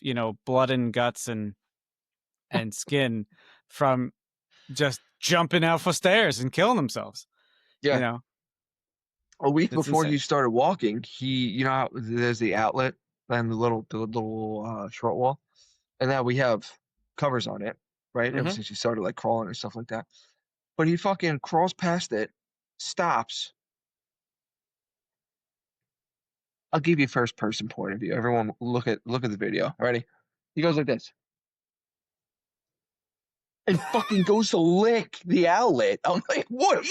blood and guts and skin from just jumping out for stairs and killing themselves. You Yeah. know, A week it's before insane. he started walking, how there's the outlet and the little short wall, and now we have covers on it, right? Ever Mm-hmm. since he started like crawling and stuff like that. But he fucking crawls past it, stops. I'll give you first person point of view. Everyone look at the video. Ready? He goes like this and fucking goes to lick the outlet. I'm like, what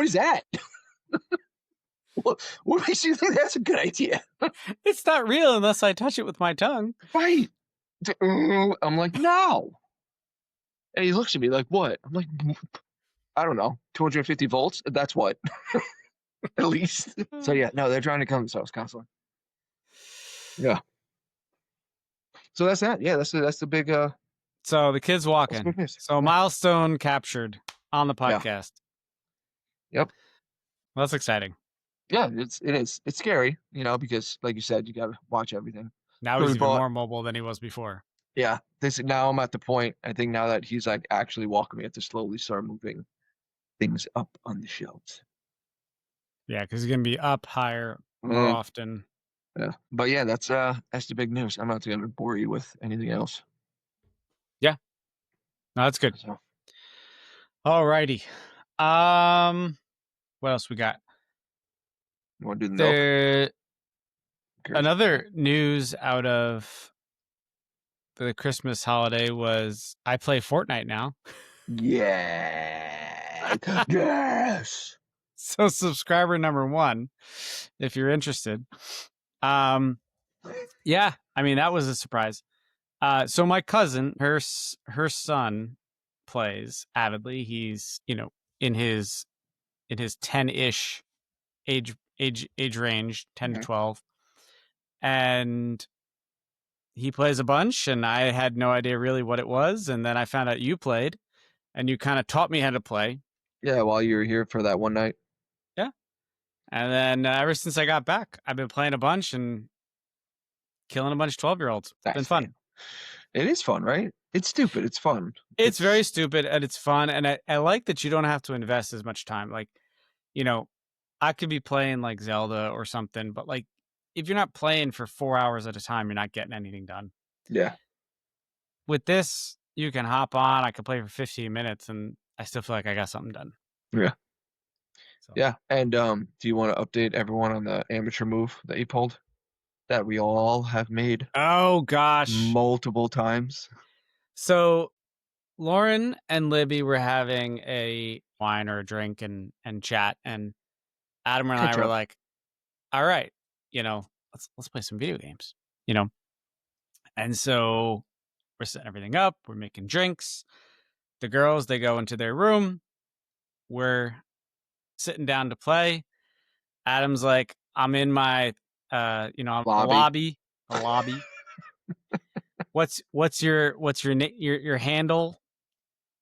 is that? What makes you think that's a good idea? It's not real unless I touch it with my tongue. Right. I'm like, no. And he looks at me like, what? I'm like, I don't know, 250 volts. That's what, at least. So yeah, no, they're trying to kill themselves constantly. Yeah. So that's that. Yeah, that's the big So the kid's that's the walking. big news. So Yeah. milestone captured on the Yeah. podcast. Yep. Well, that's exciting. Yeah. It's scary, because like you said, you gotta watch everything. Now So he's we even bought. more mobile than he was before. Yeah. This now I'm at the point. I think now that he's like actually walking, we have to slowly start moving things up on the shelves. Yeah, because he's gonna be up higher more Mm, often. yeah. But yeah, that's the big news. I'm not gonna bore you with anything else. Yeah, no, that's good. So All righty. What else we got? you want to do the milk? There Curious. another news out of the Christmas holiday was I play Fortnite now. Yeah. Yes. So subscriber number 1, if you're interested. Yeah, I mean that was a surprise. So my cousin, her son plays avidly. He's, in his 10-ish age range, 10 to Okay. 12. And he plays a bunch, and I had no idea really what it was. And then I found out you played, and you kind of taught me how to play. Yeah, while you were here for that one night. Yeah. And then ever since I got back, I've been playing a bunch and killing a bunch of 12-year-olds. It's been Nice, fun. man. It is fun, right? It's stupid. It's fun. It's very stupid and it's fun. And I like that you don't have to invest as much time. Like, I could be playing like Zelda or something, but like if you're not playing for 4 hours at a time, you're not getting anything done. Yeah. With this, you can hop on. I could play for 15 minutes and I still feel like I got something done. Yeah. So. Yeah. And do you want to update everyone on the amateur move that you pulled that we all have made Oh gosh. multiple times? So Lauren and Libby were having a wine or a drink and chat, and Adam and Catch I were up. like, all right, let's play some video games, And so we're setting everything up, we're making drinks. The girls, they go into their room. We're sitting down to play. Adam's like, I'm in my a Lobby. lobby. What's your handle?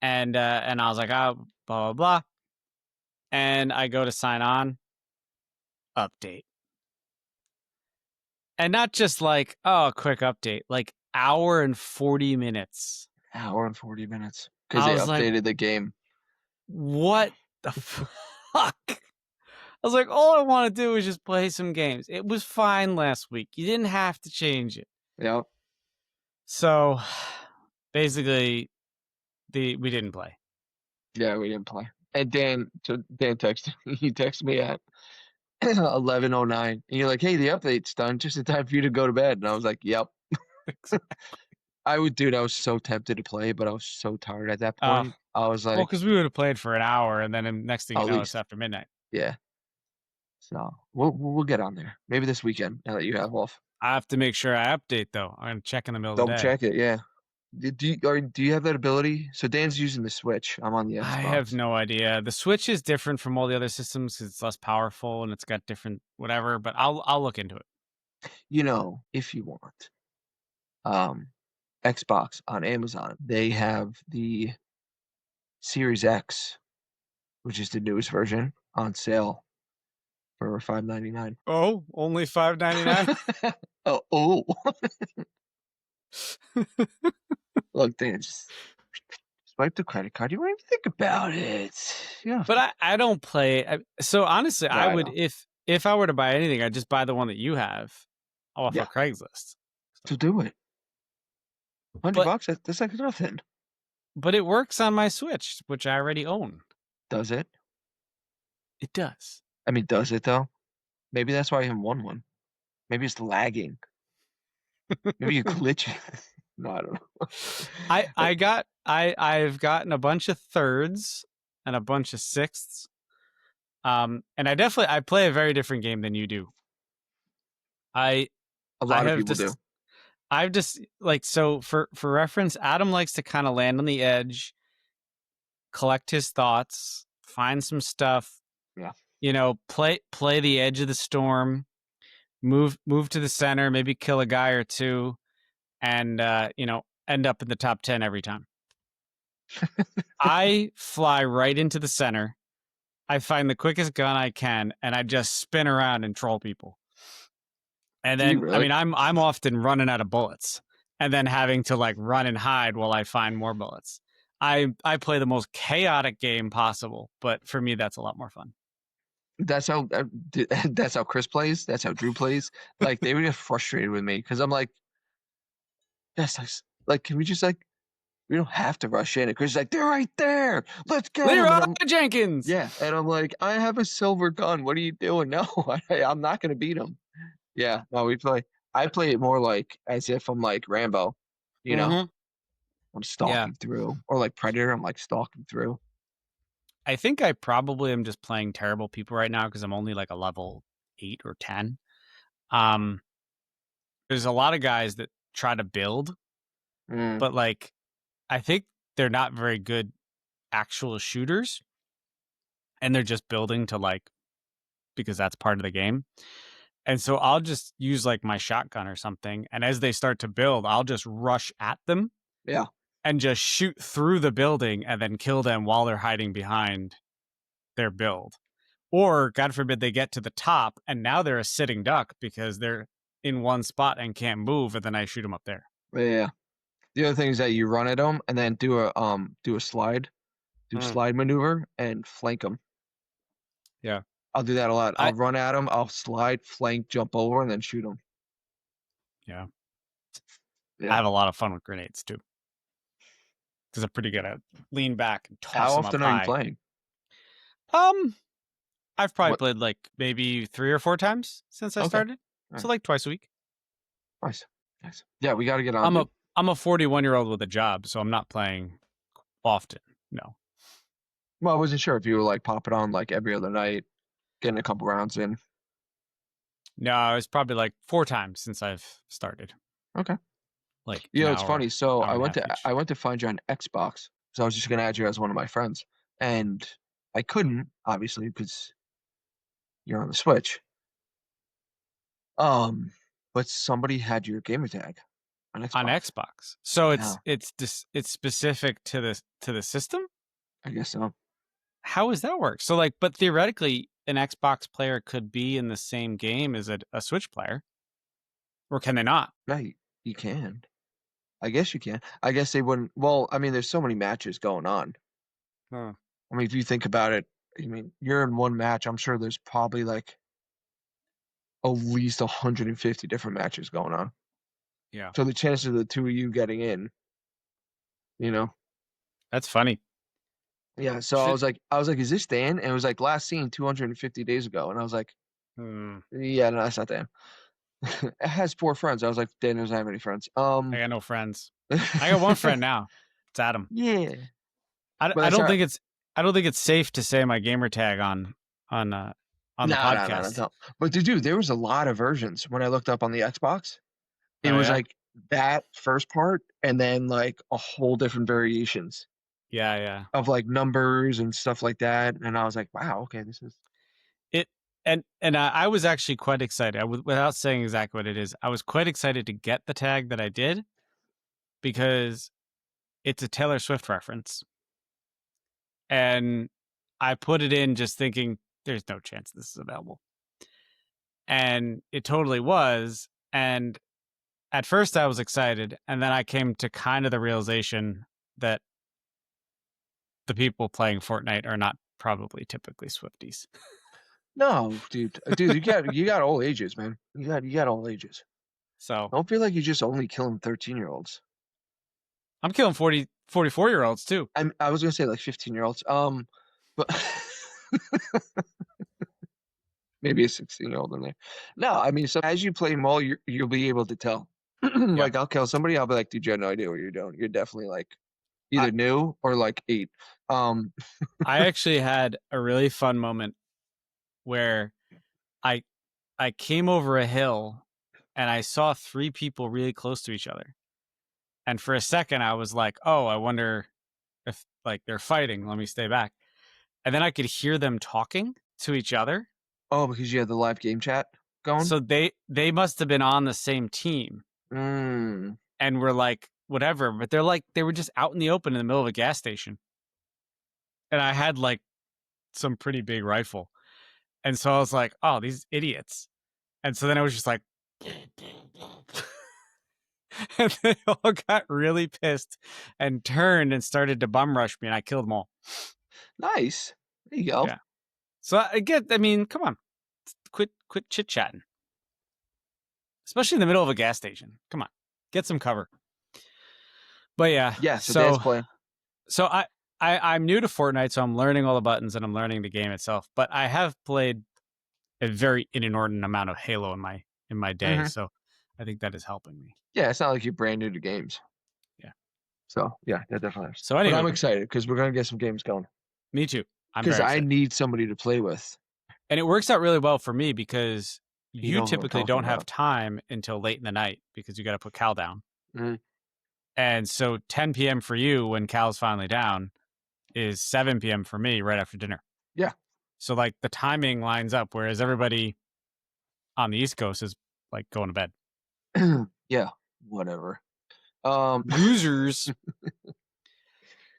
And I was like, oh, blah blah blah. And I go to sign on, update. And not just like, oh, a quick update, like hour and 40 minutes. Hour and 40 minutes. Because I they was like, updated the game. what the fuck? I was like, all I want to do is just play some games. It was fine last week. You didn't have to change it. Yep. So basically, we didn't play. Yeah, we didn't play. And Dan texted he texted me at 11:09. And you're like, hey, the update's done. Just in time for you to go to bed. And I was like, yep. I was so tempted to play, but I was so tired at that point. I was well, like, because we would have played for an hour, and then next thing you at know, it's least. after midnight. Yeah. So we'll get on there. Maybe this weekend now that you have off. I have to make sure I update though. I'm gonna check in the middle of the Double day. check it, yeah. Do you have that ability? So Dan's using the Switch. I'm on the Xbox. I have no idea. The Switch is different from all the other systems because it's less powerful and it's got different whatever. But I'll look into it. If you want, Xbox on Amazon, they have the Series X, which is the newest version, on sale for $5.99. Oh, only $5.99. Oh. Look, Dan, just swipe the credit card. You won't even think about it. Yeah. But I don't play. So honestly, Yeah, I I would know. if I were to buy anything, I'd just buy the one that you have off Yeah. of Craigslist. So do it. $100, that's like nothing. But it works on my Switch, which I already own. Does it? It does. I mean, does it though? Maybe that's why I haven't won one. Maybe it's lagging. Maybe you glitch. No, I don't know. I've gotten a bunch of thirds and a bunch of sixths. And I play a very different game than you do. A lot of people do. I've just like, so for reference, Adam likes to kind of land on the edge, collect his thoughts, find some stuff. Yeah. Play the edge of the storm, move to the center, maybe kill a guy or two, and end up in the top 10 every time. I fly right into the center. I find the quickest gun I can, and I just spin around and troll people. And then, really? I mean, I'm often running out of bullets, and then having to like run and hide while I find more bullets. I play the most chaotic game possible, but for me, that's a lot more fun. That's how Chris plays. That's how Drew plays. Like they would get frustrated with me because I'm like, yes, like can we just like we don't have to rush in. Chris is like, they're right there. Let's get them. Jenkins. Yeah, and I'm like, I have a silver gun. What are you doing? No, I'm not gonna beat him. Yeah, no, I play it more like as if I'm like Rambo, Mm-hmm. I'm stalking through, or like Predator. I'm like stalking through. I think I probably am just playing terrible people right now because I'm only like a level 8 or 10. There's a lot of guys that try to build, but like I think they're not very good actual shooters, and they're just building to like because that's part of the game. And so I'll just use like my shotgun or something. And as they start to build, I'll just rush at them. Yeah. And just shoot through the building and then kill them while they're hiding behind their build. Or, God forbid, they get to the top and now they're a sitting duck because they're in one spot and can't move, and then I shoot them up there. Yeah. The other thing is that you run at them and then do a slide maneuver and flank them. Yeah. I'll do that a lot. I'll run at them, I'll slide, flank, jump over, and then shoot them. Yeah. Yeah. I have a lot of fun with grenades too. Because I'm pretty good at lean back and toss How them often up are high. you playing? I've probably played like maybe 3 or 4 times since I started. Right. So like twice a week. Nice. Yeah, we got to get on. I'm a 41-year-old with a job, so I'm not playing often. No. Well, I wasn't sure if you were like popping on like every other night, getting a couple rounds in. No, it's probably like 4 times since I've started. Okay. Like, it's funny. So I went to find you on Xbox. So I was just gonna add you as one of my friends, and I couldn't obviously because you're on the Switch. But somebody had your gamer tag on Xbox. So it's specific to the system? I guess so. How does that work? So like, but theoretically, an Xbox player could be in the same game as a Switch player, or can they not? Right, you can. I guess you can. I guess they wouldn't. Well, I mean, there's so many matches going on. Huh. I mean, if you think about it, I mean, you're in one match. I'm sure there's probably like at least 150 different matches going on. Yeah. So the chances of the two of you getting in, That's funny. Yeah. So I was like, is this Dan? And it was like last seen 250 days ago. And I was like, yeah, no, that's not Dan. It has 4 friends. I was like, Dan doesn't have any friends. I got no friends. I got one friend now. It's Adam. Yeah. I don't think it's safe to say my gamer tag on the podcast. No. But dude, there was a lot of versions when I looked up on the Xbox. It was like that first part and then like a whole different variations. Yeah. Of like numbers and stuff like that. And I was like, wow, okay, this is it. And I was actually quite excited. Without saying exactly what it is, I was quite excited to get the tag that I did because it's a Taylor Swift reference. And I put it in just thinking there's no chance this is available. And it totally was. And at first I was excited. And then I came to kind of the realization that the people playing Fortnite are not probably typically Swifties. No, dude, you got all ages, man. You got all ages. So don't feel like you're just only killing 13-year-olds. I'm killing 44-year-olds too. I was gonna say like 15-year-olds. But maybe a 16-year-old in there. No, I mean, so as you play more, you'll be able to tell. Like I'll kill somebody, I'll be like, dude, you have no idea what you're doing. You're definitely like either new or like 8. I actually had a really fun moment where I came over a hill and I saw 3 people really close to each other. And for a second I was like, oh, I wonder if like they're fighting. Let me stay back. And then I could hear them talking to each other. Oh, because you had the live game chat going? So they must have been on the same team. And were like, whatever. But they were just out in the open in the middle of a gas station. And I had like some pretty big rifle. And so I was like, oh, these idiots. And so then I was just like, and they all got really pissed and turned and started to bum rush me, and I killed them all. Nice. There you go. Yeah. So I mean, come on. Quit chit-chatting. Especially in the middle of a gas station. Come on. Get some cover. But yeah. Yeah, so Dad's playing. So I'm new to Fortnite, so I'm learning all the buttons and I'm learning the game itself. But I have played a very inordinate amount of Halo in my day, so I think that is helping me. Yeah, it's not like you're brand new to games. Yeah. So yeah, that definitely helps. So anyway, but I'm excited because we're gonna get some games going. Me too. Because I need somebody to play with. And it works out really well for me because you typically don't have time until late in the night because you got to put Cal down. And so 10 p.m. for you when Cal's finally down is 7 p.m. for me right after dinner. Yeah. So like the timing lines up, whereas everybody on the East Coast is like going to bed. Yeah, whatever. Losers.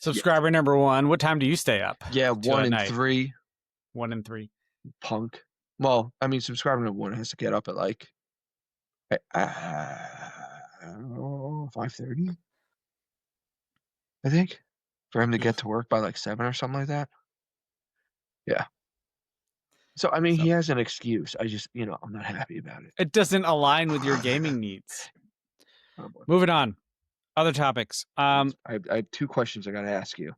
Subscriber number 1. What time do you stay up? Yeah, till 1 at and night? 3. 1 and 3. Punk. Well, I mean, subscriber number 1 has to get up at like 5:30, I think, for him to get to work by like 7 or something like that. Yeah. So I mean, he has an excuse. I just, I'm not happy about it. It doesn't align with your gaming needs. Oh boy. Moving on. Other topics. I have 2 questions I got to ask you.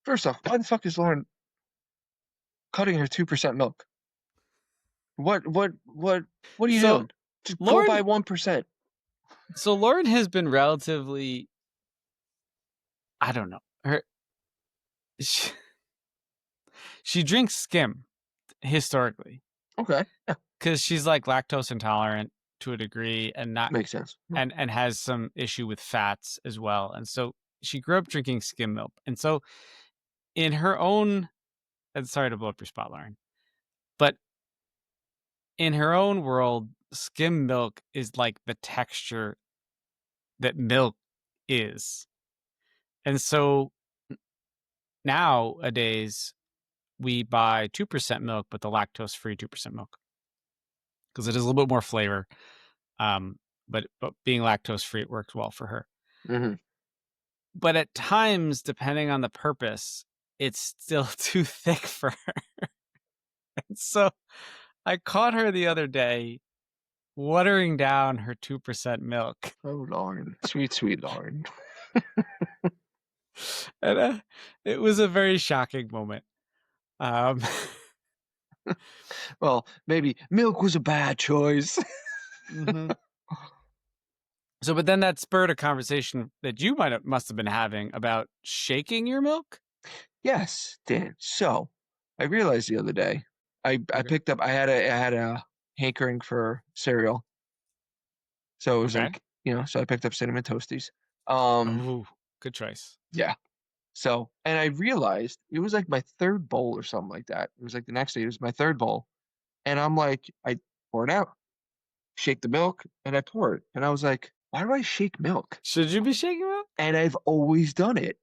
First off, why the fuck is Lauren cutting her 2% milk? What are you doing? Just Lauren, go by 1%. So Lauren has been relatively, I don't know. She drinks skim historically. Okay. Yeah. Because she's like lactose intolerant to a degree and not Makes sense. and has some issue with fats as well. And so she grew up drinking skim milk. And so in her own, and sorry to blow up your spot, Lauren, but in her own world, skim milk is like the texture that milk is. And so nowadays we buy 2% milk, but the lactose free 2% milk because it is a little bit more flavor. But being lactose free, it works well for her. Mm-hmm. But at times, depending on the purpose, it's still too thick for her. And so I caught her the other day watering down her 2% milk. Oh, Lauren. Sweet Lauren. And it was a very shocking moment. Well, maybe milk was a bad choice. Mm-hmm. So, but then that spurred a conversation that you must have been having about shaking your milk. Yes, Dan. So I realized the other day, I picked up. I had a hankering for cereal. So it was like, so I picked up Cinnamon Toasties. Oh, good choice. Yeah. So, and I realized it was like my 3rd bowl or something like that. It was like the next day, it was my 3rd bowl. And I'm like, I pour it out, shake the milk, and I pour it. And I was like, why do I shake milk? Should you be shaking milk? And I've always done it.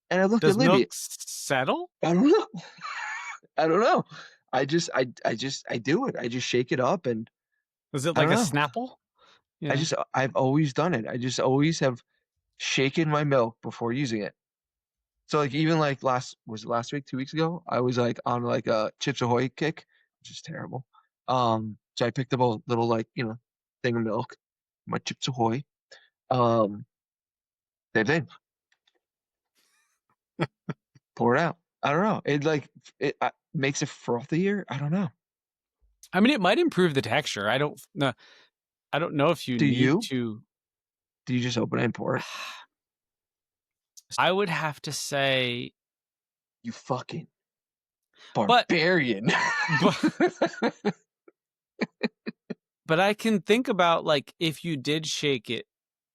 And I looked Does at Libby. Milk settle? I don't know. I don't know. I do it. I just shake it up and. Is it like a Snapple? Yeah. I've always done it. I just always have shaken my milk before using it. So like even like last week, 2 weeks ago, I was like on like a Chips Ahoy kick, which is terrible. So I picked up a little like, thing of milk, my Chips Ahoy. Same thing. Pour it out. I don't know. It makes it frothier. I don't know. I mean, it might improve the texture. I don't know if you need to. Do you just open it and pour it? I would have to say, you fucking barbarian. But I can think about like if you did shake it,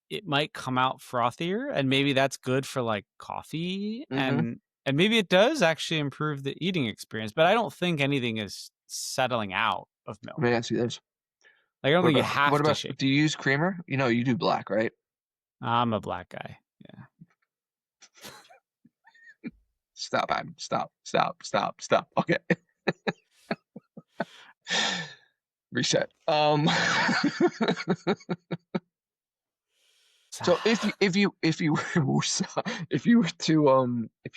it might come out frothier, and maybe that's good for like coffee, and maybe it does actually improve the eating experience. But I don't think anything is settling out of milk. Let me ask you this. Like, I don't think you have to shake. Do you use creamer? You do black, right? I'm a black guy. Yeah. Stop, Adam. Stop. Okay. Reset. So if you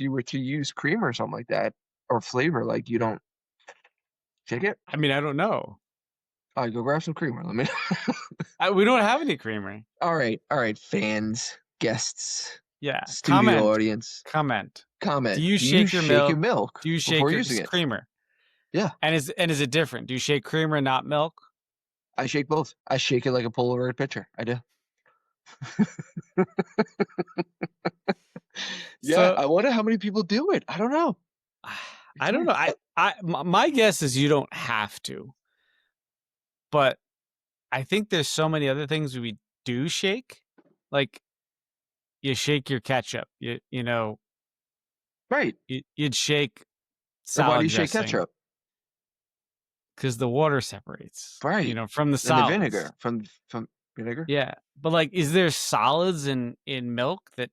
were to use creamer or something like that, or flavor, like, you don't shake it? I mean, I don't know. All right, go grab some creamer. Let me. We don't have any creamer. All right, fans, guests. Yeah. Studio audience. Comment. Do you shake your milk? Do you shake your creamer? Yeah. And is it different? Do you shake creamer, not milk? I shake both. I shake it like a Polaroid picture. I do. Yeah, so, I wonder how many people do it. I don't know. I don't know. My guess is you don't have to. But I think there's so many other things we do shake. Like, you shake your ketchup. You know. Right. You'd shake salad dressing. Why do you shake ketchup? because the water separates, Right. from the And the solids. vinegar from vinegar. Yeah, but like, is there solids in milk that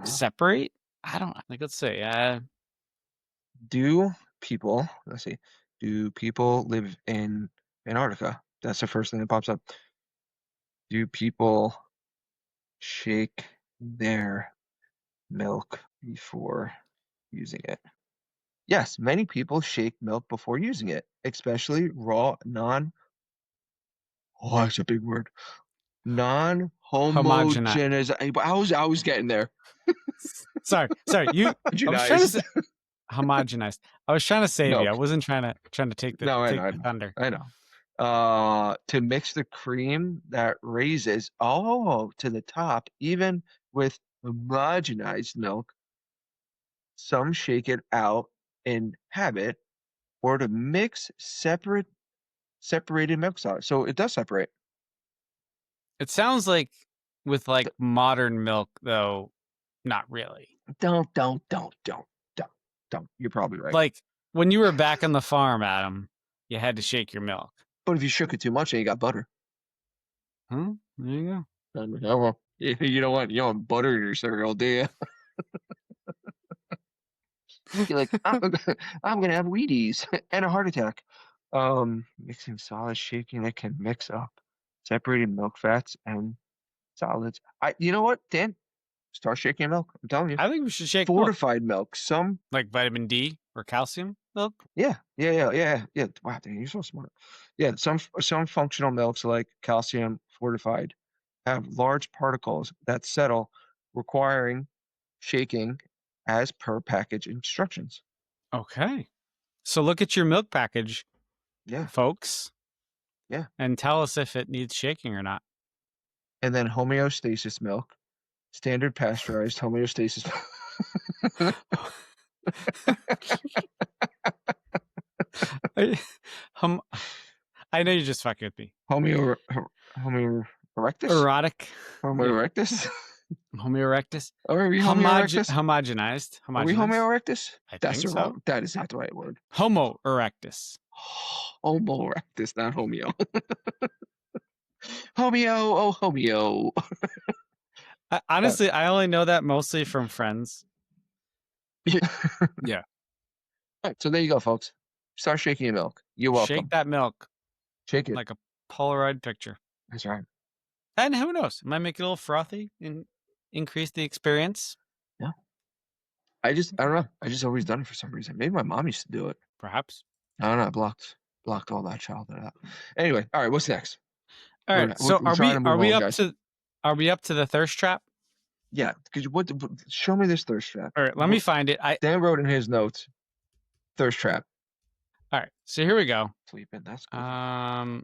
separate? I don't like. Let's see. Do people, let's see, do people live in Antarctica? That's the first thing that pops up. Do people shake their milk before using it? Yes, many people shake milk before using it, especially raw, oh, that's a big word, Homogenized. non-homogeneous. I was getting there. Sorry. I was trying to say homogenized. I was trying to save you. I Milk. wasn't trying to take the No, I know, thunder. I know. To mix the cream that raises to the top, even with homogenized milk. Some shake it out in habit, or to mix separated milk solids. So it does separate. It sounds like with like modern milk, though, not really. Don't. You're probably right. Like when you were back on the farm, Adam, you had to shake your milk. But if you shook it too much, then you got butter. Huh? There you go. Oh, well, you know what? You don't want butter in your cereal, do you? You're like, I'm gonna have Wheaties and a heart attack. Mixing solids, shaking it can mix up separated milk fats and solids. You know what, Dan? Start shaking milk. I'm telling you. I think we should shake Fortified milk. Some like vitamin D or calcium milk. Yeah. Wow, Dan, you're so smart. Yeah, some functional milks like calcium fortified have large particles that settle, requiring shaking as per package instructions. Okay. So look at your milk package, Yeah. folks. Yeah. And tell us if it needs shaking or not. And then homeostasis milk, standard pasteurized homeostasis. I know you're just fucking with me. Homeo erectus? Erotic. Homo erectus? Homo erectus. Are we Homo erectus? Homogenized. Are we Homo erectus? That's the wrong. That is not the right word. Homo erectus. Homo erectus, not homeo. Homeo. Honestly, I only know that mostly from friends. Yeah. All right, so there you go, folks. Start shaking your milk. You're welcome. Shake that milk. Shake it. Like a Polaroid picture. That's right. And who knows? It might make it a little frothy and increase the experience. Yeah. I don't know. I just always done it for some reason. Maybe my mom used to do it. Perhaps. I don't know. I blocked all that childhood out. Anyway, all right, what's next? All right. So are we up to the thirst trap? Yeah. What show me this thirst trap. All right, let me find it. Dan wrote in his notes, thirst trap. All right, so here we go. Sleeping. That's good.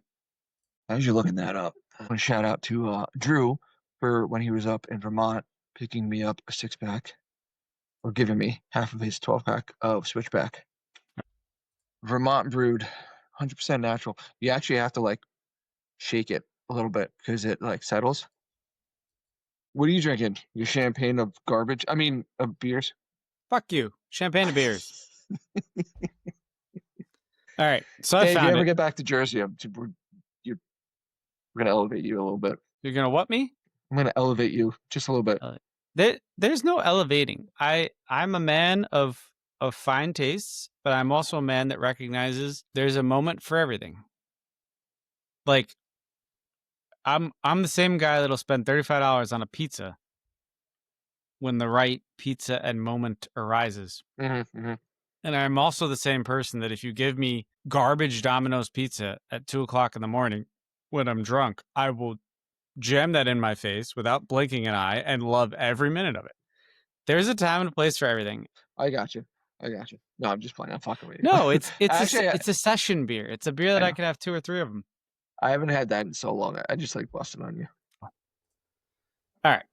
As you're looking that up, I want to shout out to Drew for when he was up in Vermont picking me up a 6-pack or giving me half of his 12-pack of Switchback. Vermont brewed, 100% natural. You actually have to like shake it a little bit because it like settles. What are you drinking? Your champagne of garbage? I mean, of beers? Fuck you. Champagne of beers. All right. So Hey, I found if you it. ever get back to Jersey, we're going to elevate you a little bit. You're going to what me? I'm going to elevate you just a little bit. There's no elevating. I'm a man of fine tastes, but I'm also a man that recognizes there's a moment for everything. Like, I'm the same guy that'll spend $35 on a pizza when the right pizza and moment arises. Mm-hmm. And I'm also the same person that if you give me garbage Domino's pizza at 2:00 in the morning when I'm drunk, I will jam that in my face without blinking an eye and love every minute of it. There's a time and a place for everything. I got you. No, I'm just playing. I'm fucking with you. No, it's Actually, it's a session beer. It's a beer that I can have 2 or 3 of them. I haven't had that in so long. I just like busting on you. All right.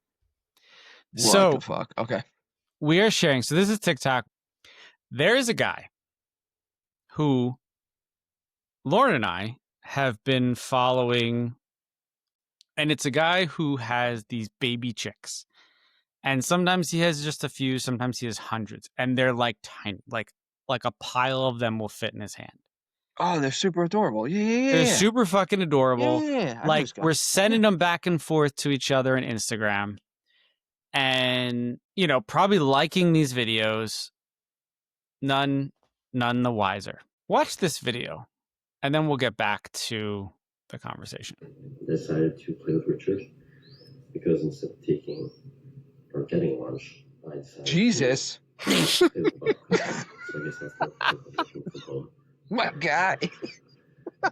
What the fuck? Okay. We are sharing. So this is TikTok. There is a guy who Lauren and I have been following, and it's a guy who has these baby chicks. And sometimes he has just a few, sometimes he has hundreds, and they're like tiny, like a pile of them will fit in his hand. Oh, they're super adorable. Yeah. They're super fucking adorable. Yeah. I Like just got. we're sending them back and forth to each other on Instagram, and probably liking these videos. None the wiser. Watch this video, and then we'll get back to the conversation. Decided to play with Richard because instead of taking or getting lunch, I decided Jesus. to play with the butt. So I guess that's the position from home. My guy.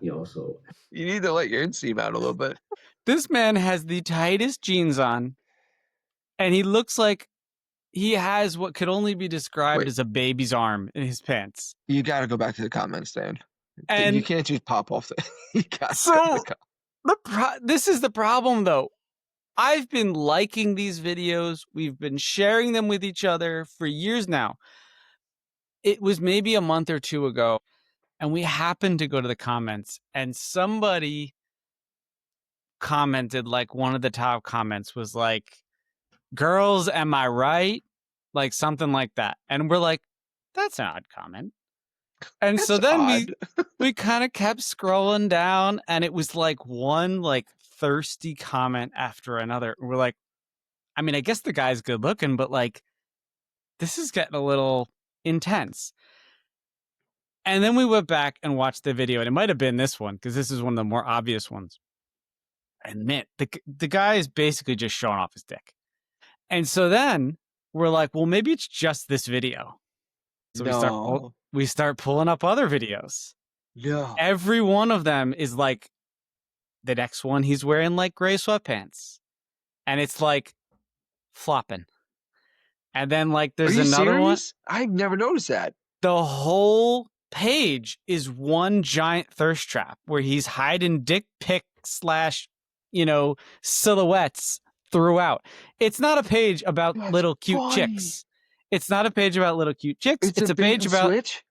He also. You need to let your inseam out a little bit. This man has the tightest jeans on, and he looks like he has what could only be described as a baby's arm in his pants. You got to go back to the comments, Dan. And you can't just pop off the. You got so this is the problem, though. I've been liking these videos. We've been sharing them with each other for years now. It was maybe a month or two ago, and we happened to go to the comments, and somebody commented, like one of the top comments was like, "Girls, am I right?" Like something like that. And we're like, that's an odd comment. And That's so then odd. we kind of kept scrolling down, and it was like one like thirsty comment after another. We're like, I mean, I guess the guy's good looking, but like this is getting a little intense. And then we went back and watched the video, and it might have been this one because this is one of the more obvious ones. And man, the guy is basically just showing off his dick. And so then we're like, well, maybe it's just this video. So we start pulling up other videos. Yeah. Every one of them is like the next one. He's wearing like gray sweatpants, and it's like flopping. And then like there's another one. I've never noticed that. The whole page is one giant thirst trap where he's hiding dick pic / silhouettes throughout. It's not a page about little cute chicks. It's not a page about little cute chicks. It's a page about switch.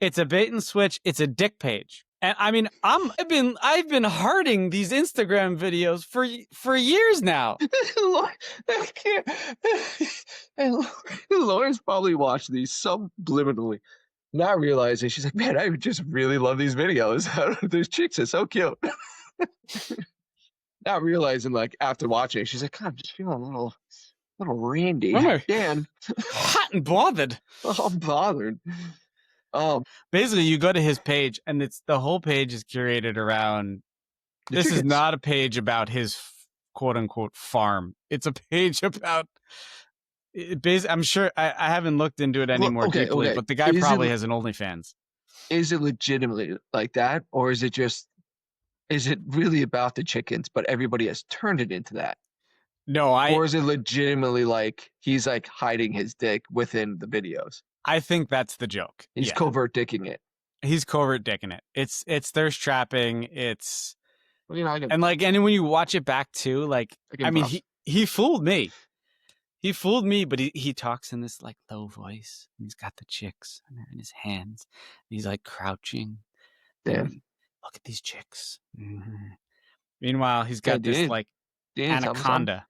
It's a bait and switch. It's a dick page. And I mean, I've been hearting these Instagram videos for years now. I can't. And Lauren's probably watched these subliminally, not realizing she's like, man, I just really love these videos. Those chicks are so cute. Not realizing, like after watching, she's like, God, I'm just feeling a little randy. Dan, hot and bothered. I'm bothered. Basically, you go to his page, and the whole page is curated around. This chickens. Is not a page about his quote unquote farm. It's a page about. I'm sure I haven't looked into it any more deeply, but the guy probably has an OnlyFans. Is it legitimately like that, or is it really about the chickens, but everybody has turned it into that? No, or is it legitimately like he's like hiding his dick within the videos? I think that's the joke. He's covert dicking it. He's covert dicking it. It's thirst trapping. It's and when you watch it back too, like I mean, he fooled me. He fooled me, but he talks in this like low voice. And he's got the chicks in his hands. He's like crouching. Damn. Look at these chicks. Mm-hmm. Meanwhile, he's got this like anaconda.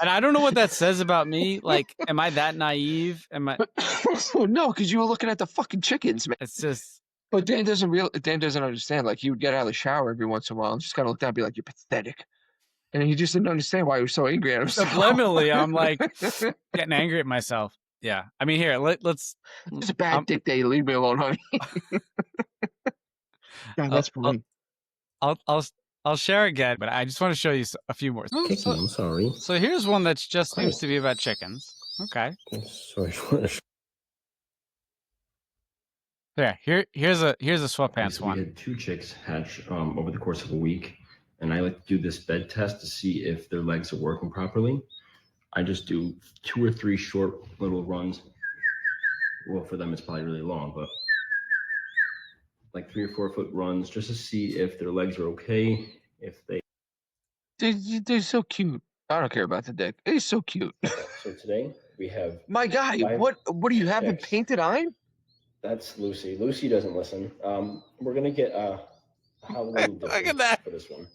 And I don't know what that says about me. Like, am I that naive? Am I? No, because you were looking at the fucking chickens, man. It's just. But Dan doesn't understand. Like, he would get out of the shower every once in a while and just kind of look down and be like, "You're pathetic," and he just didn't understand why he was so angry at himself. Subliminally, I'm like getting angry at myself. Yeah, I mean, here let's. It's a bad dick day. Leave me alone, honey. Yeah, that's for me. I'll share again, but I just want to show you a few more. I'm sorry. So here's one that just seems to be about chickens. Okay. Sorry. Yeah, here's a sweatpants one. We had 2 chicks hatch over the course of a week, and I like to do this bed test to see if their legs are working properly. I just do 2 or 3 short little runs. Well, for them it's probably really long, but like 3 or 4 foot runs just to see if their legs are okay. If they're so cute. I don't care about the dick. It's so cute. So today we have my guy. What do you have painted on? That's Lucy. Lucy doesn't listen. We're gonna get Halloween look at that for this one.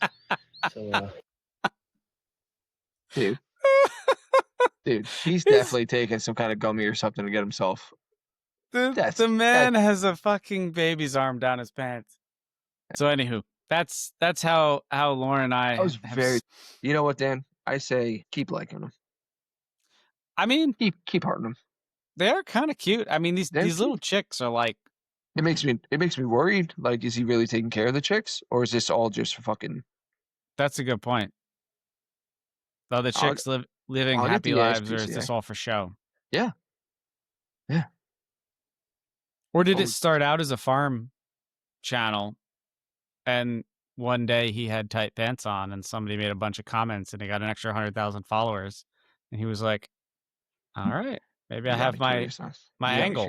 So, dude, he's definitely taking some kind of gummy or something to get himself. The man has a fucking baby's arm down his pants. So anywho, that's how Lauren and I was very. You know what, Dan? I say keep liking them. I mean, keep hearting them. They are kind of cute. I mean, these little chicks are like. It makes me worried. Like, is he really taking care of the chicks, or is this all just for fucking? That's a good point. Are the chicks living happy lives, or is this all for show? Yeah. Yeah. Or did it start out as a farm channel, and one day he had tight pants on, and somebody made a bunch of comments, and he got an extra 100,000 followers, and he was like, "All right, maybe I have my angle."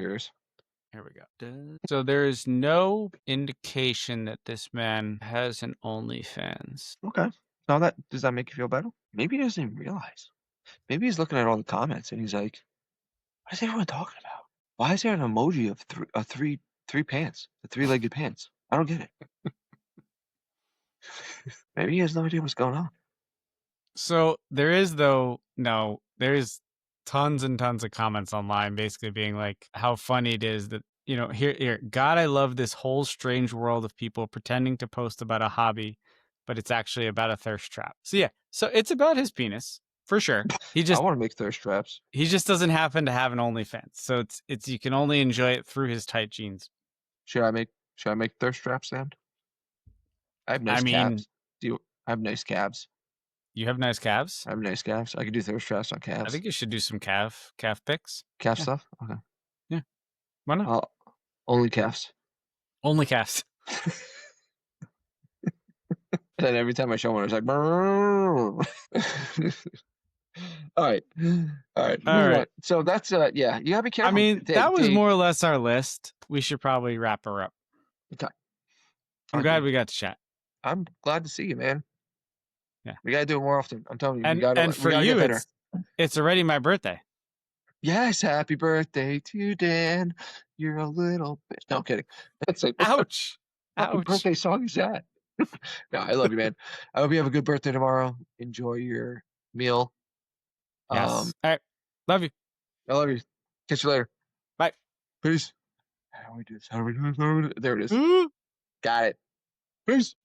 Here we go. So there is no indication that this man has an OnlyFans. Okay. Now does that make you feel better? Maybe he doesn't even realize. Maybe he's looking at all the comments and he's like, "What is everyone talking about? Why is there an emoji of three pants, the three-legged pants? I don't get it." Maybe he has no idea what's going on. So there is tons and tons of comments online basically being like how funny it is that, here, God, I love this whole strange world of people pretending to post about a hobby, but it's actually about a thirst trap. So yeah, so it's about his penis for sure. I want to make thirst traps. He just doesn't happen to have an OnlyFans, so it's you can only enjoy it through his tight jeans. Should I make thirst traps then? I have nice calves. I have nice calves. You have nice calves? I have nice calves. I could do thirst traps on calves. I think you should do some calf pics. Calf stuff? Okay. Yeah. Why not? Only calves. Only calves. And then every time I show one, it's like, all right. So that's yeah, you gotta be careful. I mean, that was more or less our list. We should probably wrap her up. Okay. I'm glad we got to chat. I'm glad to see you, man. Yeah. We gotta do it more often. I'm telling you. And for you, it's already my birthday. Yes, happy birthday to you, Dan. You're a little bitch. No, I'm kidding. That's like, ouch. What birthday song is that? No, I love you, man. I hope you have a good birthday tomorrow. Enjoy your meal. Yes. All right. Love you. I love you. Catch you later. Bye. Peace. How do we do this? There it is. Got it. Peace.